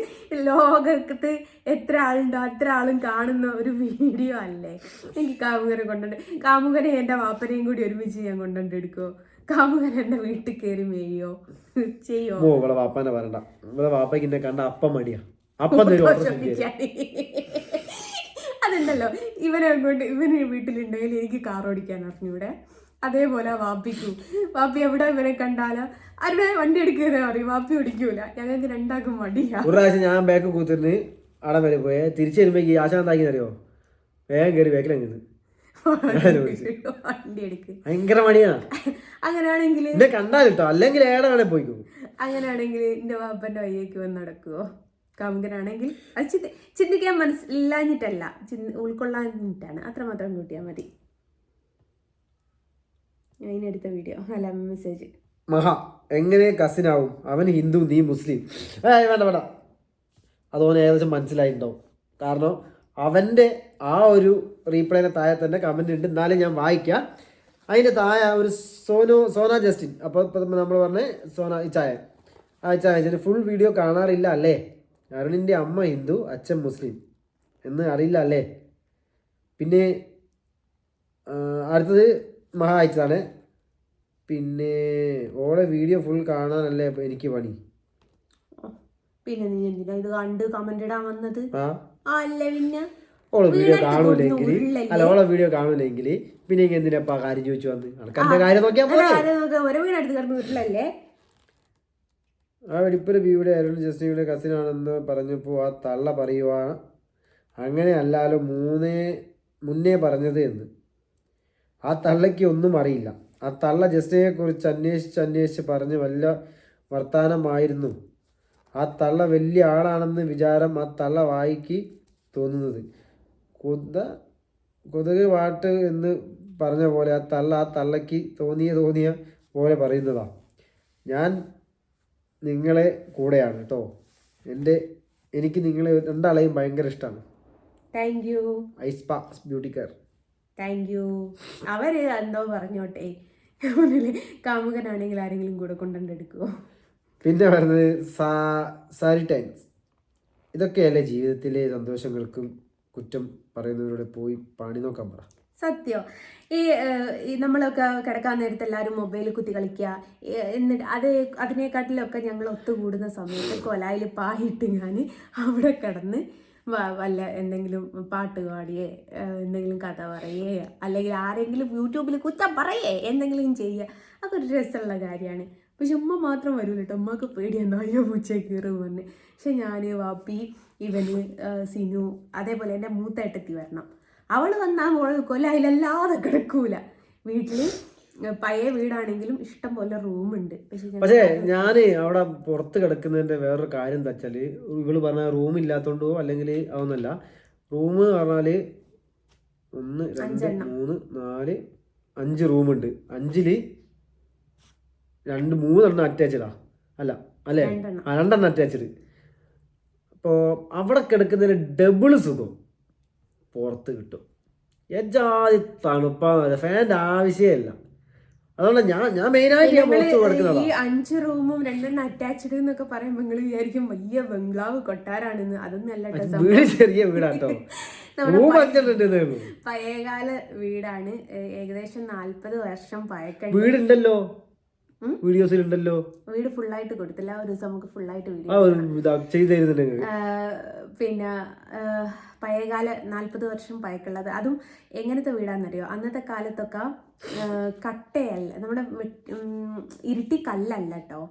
ലോകത്ത് എത്ര ആളുണ്ടോ അത്ര ആളും കാണുന്ന ഒരു വീഡിയോ അല്ലേ. എനിക്ക് കാമുകനെ കാമുകനെ എൻ്റെ വാപ്പനെയും കൂടി ഒരുമിച്ച് ഞാൻ കൊണ്ടുണ്ടെടുക്കോ? കാമുകൻ എൻ്റെ വീട്ടിൽ കയറി മേയോ ചെയ്യോ? വാപ്പാനെ പറയണ്ട, വാപ്പയ്ക്ക് കണ്ട അപ്പം മടിയാ. അതുണ്ടല്ലോ, ഇവന് വീട്ടിലുണ്ടെങ്കിൽ എനിക്ക് കാർ ഓടിക്കാൻ അറിഞ്ഞൂടെ. അതേപോലെ വാപ്പി എവിടെ ഇവനെ കണ്ടാലോ അവരുടെ വണ്ടി എടുക്കുന്ന പറയും, വാപ്പി ഓടിക്കൂല. ഞങ്ങൾക്ക് രണ്ടാക്കും മടിയാ. ഒരു പ്രാവശ്യം ഞാൻ ബാക്ക് കൂത്തിരുന്ന് അവിടെ വരെ പോയെ, തിരിച്ചു വരുമ്പോ ഈ ആശാൻ എന്താക്കിയെന്നറിയോ, വേഗം കയറി ബാക്കിലങ്ങ് വണ്ടി എടുക്ക്. ഭയങ്കര മടിയാണ്. അങ്ങനെയാണെങ്കിൽ കണ്ടാലിട്ടോ, അല്ലെങ്കിൽ ഏടാണെ പോയിക്കോ. അങ്ങനെയാണെങ്കിൽ എന്റെ വാപ്പന്റെ വയ്യേക്ക് വന്ന് നടക്കുവോ? കാമുകനാണെങ്കിൽ അത് ചിന്തിക്കാൻ മനസ്സിലാഞ്ഞിട്ടല്ല, ഉൾക്കൊള്ളാഞ്ഞിട്ടാണ്. അത്രമാത്രം കൂട്ടിയാൽ മതി. അതിനടുത്ത വീഡിയോ അല്ല മെസ്സേജ്. മഹാ, എങ്ങനെ കസിനാവും? അവൻ ഹിന്ദു, നീ മുസ്ലിം. വേണ്ട, അതോനെ ഏകദേശം മനസ്സിലായിട്ടുണ്ടാവും. കാരണം അവൻ്റെ ആ ഒരു റീപ്ലൈയുടെ താഴെ തന്നെ കമൻ്റ് ഉണ്ട്. എന്നാലും ഞാൻ വായിക്കാം. അതിൻ്റെ താഴെ ഒരു സോന ജസ്റ്റിൻ. അപ്പോൾ നമ്മൾ പറഞ്ഞ സോന ഇച്ചായ അയച്ചതിന് ഫുൾ വീഡിയോ കാണാറില്ല അല്ലേ? അരുണിൻ്റെ അമ്മ ഹിന്ദു, അച്ഛൻ മുസ്ലിം എന്ന് അറിയില്ല അല്ലേ? പിന്നെ അടുത്തത് മഹാ അയച്ചതാണ്. പിന്നെ ഓളെ വീഡിയോ ഫുൾ കാണാനല്ലേ എനിക്ക് പണി. പിന്നെ നീ എന്തിനാ ഇത് കണ്ട് കമന്റ് ഇടാൻ വന്നത്? അല്ല പിന്നെ ഓളെ വീഡിയോ കാണൂലെങ്കിൽ പിന്നെ എന്തിനാ കാര്യം ചോദിച്ചു വന്ന് ആൾക്കാരുടെ കാര്യം നോക്കിയാൽ ആ വെടിപ്പുര ബീവിടെ അരുൺ ജസ്റ്റിയുടെ കസിനാണെന്ന് പറഞ്ഞപ്പോൾ ആ തള്ള പറയുവാ അങ്ങനെ അല്ലാലോ മുന്നേ പറഞ്ഞത് എന്ന്. ആ തള്ളയ്ക്ക് ഒന്നും അറിയില്ല. ആ തള്ള ജസ്റ്റിനെ കുറിച്ച് അന്വേഷിച്ച് പറഞ്ഞ് വല്ല വർത്താനമായിരുന്നു. ആ തള്ള വലിയ ആളാണെന്ന് വിചാരം ആ തള്ള വായിക്ക് തോന്നുന്നത്. കൊതുക് വാട്ട് എന്ന് പറഞ്ഞ പോലെ ആ തള്ളയ്ക്ക് തോന്നിയ പോലെ പറയുന്നതാ. ഞാൻ നിങ്ങളെ കൂടെയാണ് കേട്ടോ. എനിക്ക് നിങ്ങളെ രണ്ടാളെയും ഭയങ്കര ഇഷ്ടമാണ്. Thank you. ഐസ്പാ ബ്യൂട്ടി കെയർ. Thank you. അവര് എന്തോ പറഞ്ഞോട്ടെ, ഒന്നില്ലേ കാമുകനാണെങ്കിൽ ആരെങ്കിലും കൂടെ കൊണ്ടുണ്ടെടുക്കുമോ? പിന്നെ പറയുന്നത് സാരിറ്റൈൻസ്. ഇതൊക്കെയല്ലേ ജീവിതത്തിലെ സന്തോഷങ്ങൾക്കും കുറ്റം പറയുന്നവരോട് പോയി പണി നോക്കാൻ പറ. സത്യം. ഈ നമ്മളൊക്കെ കിടക്കാൻ നേരത്തെ എല്ലാവരും മൊബൈൽ കുത്തി കളിക്കുക, എന്നിട്ട് അതിനെക്കാട്ടിലൊക്കെ ഞങ്ങൾ ഒത്തുകൂടുന്ന സമയത്ത് കൊലായിൽ പായിട്ട് ഞാൻ അവിടെ കിടന്ന് വല്ല എന്തെങ്കിലും പാട്ട് പാടിയേ, എന്തെങ്കിലും കഥ പറയേ, അല്ലെങ്കിൽ ആരെങ്കിലും യൂട്യൂബിൽ കുറ്റം പറയേ, എന്തെങ്കിലും ചെയ്യുക. അതൊരു രസമുള്ള കാര്യമാണ്. പക്ഷെ ഉമ്മ മാത്രം വരൂല കേട്ടോ. ഉമ്മക്ക് പേടിയാണ് നായോ പൂച്ചയെ കയറും പറഞ്ഞ്. പക്ഷെ ഞാൻ, വാപ്പി, ഇവന്, സിനു, അതേപോലെ എൻ്റെ മൂത്തേട്ടത്തി വരണം. അവൾ വന്നാൽ കൊല്ലായിലല്ലാതെ കിടക്കൂല. വീട്ടിൽ പഴയ വീടാണെങ്കിലും ഇഷ്ടം പോലെ റൂമുണ്ട്. പക്ഷേ ഞാൻ അവിടെ പുറത്ത് കിടക്കുന്നതിന്റെ വേറൊരു കാര്യം എന്താ വെച്ചാല്, ഇവള് പറഞ്ഞ റൂം ഇല്ലാത്തോണ്ടോ അല്ലെങ്കിൽ അതൊന്നല്ല. റൂം പറഞ്ഞാല് 1 2 3 4 5 റൂമുണ്ട്. 5ല് 3 അറ്റാച്ചഡാ, അല്ല അല്ലേ, 2 അറ്റാച്ചഡ്. അപ്പോൾ അവിടെ കിടക്കുന്നതിന് ഡബിൾ സുഖം പുറത്ത് കിട്ടും. എജാതി തണുപ്പാന്ന്, ഫാൻ്റെ ആവശ്യമല്ല. അതുകൊണ്ട് ഞാൻ മെയിനായിട്ട് ഈ 5 റൂമും 2 അറ്റാച്ച്ഡ് എന്നൊക്കെ പറയുമ്പോൾ നിങ്ങൾ വിചാരിക്കും വലിയ ബംഗ്ലാവ് കൊട്ടാരാണെന്ന്. അതൊന്നല്ല, വീട് ചെറിയ വീടാട്ടോ. പഴയകാല വീടാണ്. ഏകദേശം 40 വർഷം പഴക്കം. വീടുണ്ടല്ലോ, വീഡിയോസിലുണ്ടല്ലോ. വീട് ഫുള്ളായിട്ട് കൊടുത്തില്ല, ഒരു ദിവസം നമുക്ക് ഫുള്ളായിട്ട് വീഡിയോ. പിന്നെ പഴയകാല 40 വർഷം പഴക്കമുള്ളത്. അതും എങ്ങനത്തെ വീടാണെന്നറിയോ? അന്നത്തെ കാലത്തൊക്കെ കട്ടയല്ല, നമ്മുടെ ഇരുട്ടി കല്ലല്ല കേട്ടോ,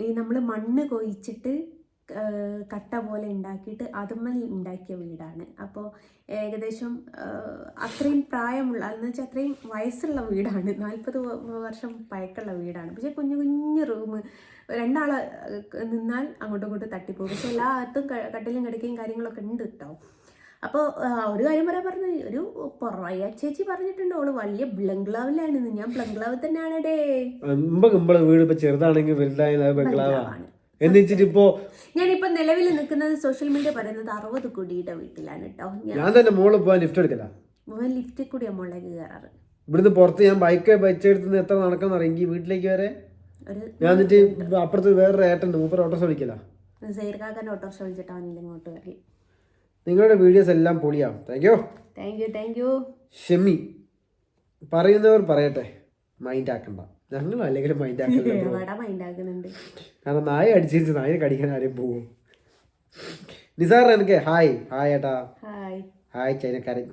ഈ നമ്മൾ മണ്ണ് കൊഴിച്ചിട്ട് കട്ട പോലെ ഉണ്ടാക്കിയിട്ട് അതുമ്മൽ ഉണ്ടാക്കിയ വീടാണ്. അപ്പോൾ ഏകദേശം അത്രയും പ്രായമുള്ള, എന്ന് വെച്ചാൽ അത്രയും വയസ്സുള്ള വീടാണ്. 40 വർഷം പഴക്കമുള്ള വീടാണ്. പക്ഷേ കുഞ്ഞു കുഞ്ഞു റൂം, 2 ആൾ നിന്നാൽ അങ്ങോട്ടും ഇങ്ങോട്ടും തട്ടിപ്പോകും. പക്ഷെ എല്ലാത്തും കട്ടിലും കിടക്കയും കാര്യങ്ങളൊക്കെ ഉണ്ട് കേട്ടോ. അപ്പോൾ ഒരു കാര്യം പറഞ്ഞത്, ഒരു പൊറയ ചേച്ചി പറഞ്ഞിട്ടുണ്ട് അവള് വലിയ ബംഗ്ലാവിലാണെന്ന്. ഞാൻ ബംഗ്ലാവ് തന്നെയാണ് ഡേ. വീട് ഇപ്പൊ ചെറുതാണെങ്കിൽ ബംഗ്ലാവാണ്. എന്നിട്ടിപ്പോ ഞാനിപ്പോ നിലവിൽ നിൽക്കുന്നത് സോഷ്യൽ മീഡിയ പറയുന്നത് 60 കോടിയുടെ വീട്ടിലാണ് കേട്ടോ. ഞാൻ തന്നെ മോള് പോവാൻ ലിഫ്റ്റ് എടുക്കല. ലിഫ്റ്റിൽ കൂടിയാ മോളേക്ക് കയറാറ്. ഇവിടുന്ന് പുറത്ത് ഞാൻ ബൈക്കെടുത്ത് എത്ര നടക്കണം അറിയെങ്കിൽ വീട്ടിലേക്ക് വരെ. ഞാൻ എന്നിട്ട് അപ്പുറത്ത് വേറൊരു ഏട്ടൻ്റെ മൂപ്പർ ഓട്ടോ ശ്രമിക്കല. സൈർക്കാക്കൻ്റെ ഓട്ടോ ശ്രമിച്ചിട്ടാണ് ഇങ്ങോട്ട് വരല്. നിങ്ങളുടെ വീഡിയോസ് എല്ലാം പൊളിയാം. Thank you. ഷെമി, പറയുന്നവർ പറയട്ടെ, മൈൻഡ് ആക്കണ്ട. ഞങ്ങൾ അല്ലെങ്കിൽ മൈൻഡ് ആക്കുന്നുണ്ട്. കാരണം നായ അടിച്ചിട്ട് നായ കടിക്കാൻ ആരെയും പോകും. നിസാർ എനിക്ക് ഹായ് ഏട്ടാ. ഹായ് ചൈനക്കാരൻ.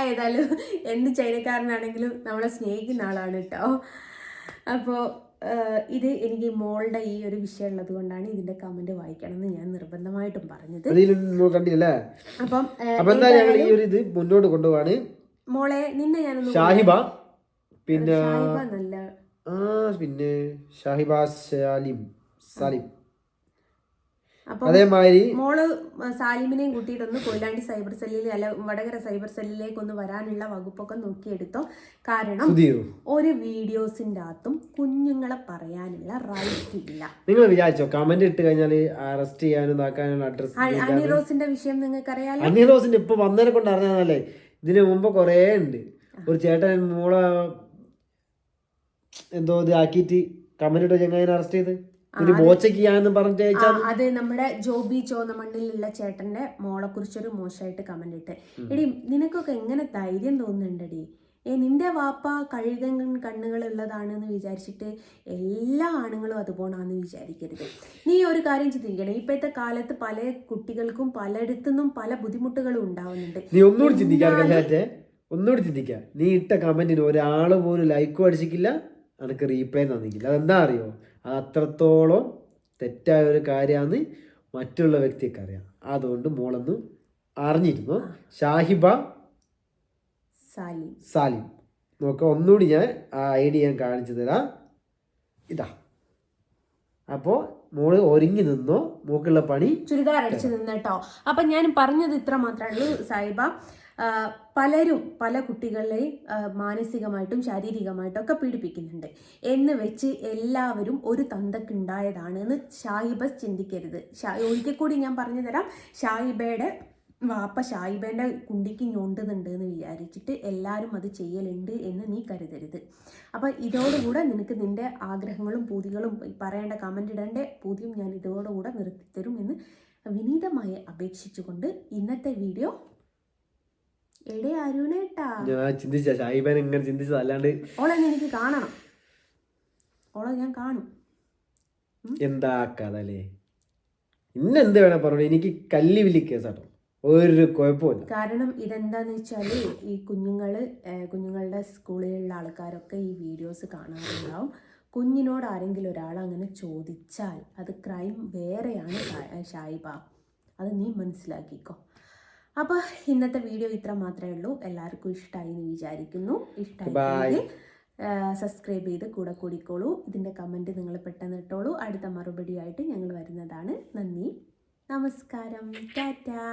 ഏതായാലും എന്ത് ചൈനക്കാരനാണെങ്കിലും നമ്മളെ സ്നേഹിക്കുന്ന ആളാണ് കേട്ടോ. അപ്പോൾ ഇത് എനിക്ക് മോളുടെ ഈ ഒരു വിഷയം ഉള്ളത് കൊണ്ടാണ് ഇതിന്റെ കമന്റ് വായിക്കണം എന്ന് ഞാൻ നിർബന്ധമായിട്ടും പറഞ്ഞത്. അപ്പം ഇത് മുന്നോട്ട് കൊണ്ടുപോവാണ്. മോളെ നിന്നെ ഞാനൊന്ന് ഷാഹിബ, പിന്നെ ഷാഹിബ സാലിം. അതേമാതിരി മോള് സാലിമിനെയും കൂട്ടിയിട്ടൊന്ന് കൊയിലാണ്ടി സൈബർ സെല്ലിൽ അല്ല വടകര സൈബർ സെല്ലിലേക്ക് ഒന്ന് വരാനുള്ള വകുപ്പൊക്കെ നോക്കിയെടുത്തോ. കാരണം ഒരു വീഡിയോസിന്റെ അകത്തും കുഞ്ഞുങ്ങളെ പറയാനുള്ള റൈറ്റ് ഇല്ല. നിങ്ങൾ വിചാരിച്ചോ കമന്റ് ഇട്ട് കഴിഞ്ഞാൽ അറസ്റ്റ് ചെയ്യാനും അഡ്രസ്. അനിറോസിന്റെ വിഷയം നിങ്ങൾക്ക് അറിയാലോ. അനിറോസിന്റെ ഇപ്പൊ വന്നതിനെ കൊണ്ട് അറിഞ്ഞാലേ, ഇതിനു മുമ്പ് കൊറേ ഉണ്ട്. ഒരു ചേട്ടൻ മോളെ എന്തോ ഇത് ആക്കിയിട്ട് കമന്റ് ഇട്ടോ ചെങ്ങനെ അറസ്റ്റ് ചെയ്ത് അത് നമ്മുടെ ജോബി ചോന്നമണ്ണിലുള്ള ചേട്ടന്റെ മോളെ കുറിച്ചൊരു മോശമായിട്ട് കമന്റ് ഇട്ട്. എടി നിനക്കൊക്കെ എങ്ങനെ ധൈര്യം തോന്നുന്നുണ്ടടി? നിന്റെ വാപ്പ കഴുകൻ കണ്ണുകൾ ഉള്ളതാണെന്ന് വിചാരിച്ചിട്ട് എല്ലാ ആണുങ്ങളും അതുപോണാന്ന് വിചാരിക്കരുത്. നീ ഒരു കാര്യം ചിന്തിക്കണം, ഇപ്പോഴത്തെ കാലത്ത് പല കുട്ടികൾക്കും പലയിടത്തുനിന്നും പല ബുദ്ധിമുട്ടുകളും ഉണ്ടാവുന്നുണ്ട്. നീ ഒന്നുകൂടി ചിന്തിക്കുക. നീ ഇട്ട കമന്റിന് ഒരാള് പോലും ലൈക്കും അടിച്ചിട്ടില്ല, എനിക്ക് റീപ്ലൈ തന്നിട്ടില്ല. അതെന്താ അറിയോ? അത് അത്രത്തോളം തെറ്റായ ഒരു കാര്യമാണ് മറ്റുള്ള വ്യക്തിക്ക് അറിയാം. അതുകൊണ്ട് മോളൊന്ന് അറിഞ്ഞിരുന്നു. ഷാഹിബ സാലിം നോക്ക, ഒന്നുകൂടി ഞാൻ ആ ഐഡിയ ഞാൻ കാണിച്ചു തരാം. ഇതാ, അപ്പോൾ മോള് ഒരുങ്ങി നിന്നോ, മോക്കുള്ള പണി ചുരിദാർ അടിച്ചു നിന്നേട്ടോ. അപ്പം ഞാൻ പറഞ്ഞത് ഇത്ര മാത്രമേ ഉള്ളൂ സാഹിബ. പലരും പല കുട്ടികളെയും മാനസികമായിട്ടും ശാരീരികമായിട്ടും ഒക്കെ പീഡിപ്പിക്കുന്നുണ്ട് എന്ന് വെച്ച് എല്ലാവരും ഒരു തന്തക്കുണ്ടായതാണ് എന്ന് ഷാഹിബ ചിന്തിക്കരുത്. ഒരിക്കൽ കൂടി ഞാൻ പറഞ്ഞു തരാം. ഷാഹിബയുടെ വാപ്പ ഷായിബേൻ്റെ കുണ്ടിക്ക് ഞൊണ്ടുന്നുണ്ട് എന്ന് വിചാരിച്ചിട്ട് എല്ലാവരും അത് ചെയ്യലുണ്ട് എന്ന് നീ കരുതരുത്. അപ്പോൾ ഇതോടുകൂടെ നിനക്ക് നിൻ്റെ ആഗ്രഹങ്ങളും പൂതികളും പറയേണ്ട കമൻ്റ് ഇടേണ്ട പൂതിയും ഞാൻ ഇതോടുകൂടെ നിർത്തിത്തരും എന്ന് വിനീതമായി അപേക്ഷിച്ചുകൊണ്ട് ഇന്നത്തെ വീഡിയോ എടേ അരുണേട്ടാ ഞാൻ ചിന്തിച്ച ഷായിബാൻ ഇങ്ങനെ ചിന്തിച്ചത് അല്ലാണ്ട് ഓളെ എനിക്ക് കാണണം, ഓളെ ഞാൻ കാണും. എന്താ കഥ അല്ലേ? ഇന്നെന്ത് വേണം പറഞ്ഞു, എനിക്ക് കല്ലി വില്ലി കേസാട്ടോ, ഒരു കുഴപ്പമില്ല. കാരണം ഇതെന്താന്ന് വെച്ചാൽ ഈ കുഞ്ഞുങ്ങളുടെ സ്കൂളിലുള്ള ആൾക്കാരൊക്കെ ഈ വീഡിയോസ് കാണാറുണ്ടാവും. കുഞ്ഞിനോട് ആരെങ്കിലും ഒരാൾ അങ്ങനെ ചോദിച്ചാൽ അത് ക്രൈം വേറെയാണ് ഷായിബ, അത് നീ മനസ്സിലാക്കിക്കോ. അപ്പോൾ ഇന്നത്തെ വീഡിയോ ഇത്ര മാത്രമേ ഉള്ളൂ. എല്ലാവർക്കും ഇഷ്ടമായി എന്ന് വിചാരിക്കുന്നു. ഇഷ്ടമായി സബ്സ്ക്രൈബ് ചെയ്ത് കൂടെ കൂടിക്കോളൂ. ഇതിൻ്റെ കമൻറ്റ് നിങ്ങൾ പെട്ടെന്ന് ഇട്ടോളൂ. അടുത്ത മറുപടിയായിട്ട് ഞങ്ങൾ വരുന്നതാണ്. നന്ദി, നമസ്കാരം, ടാറ്റാ.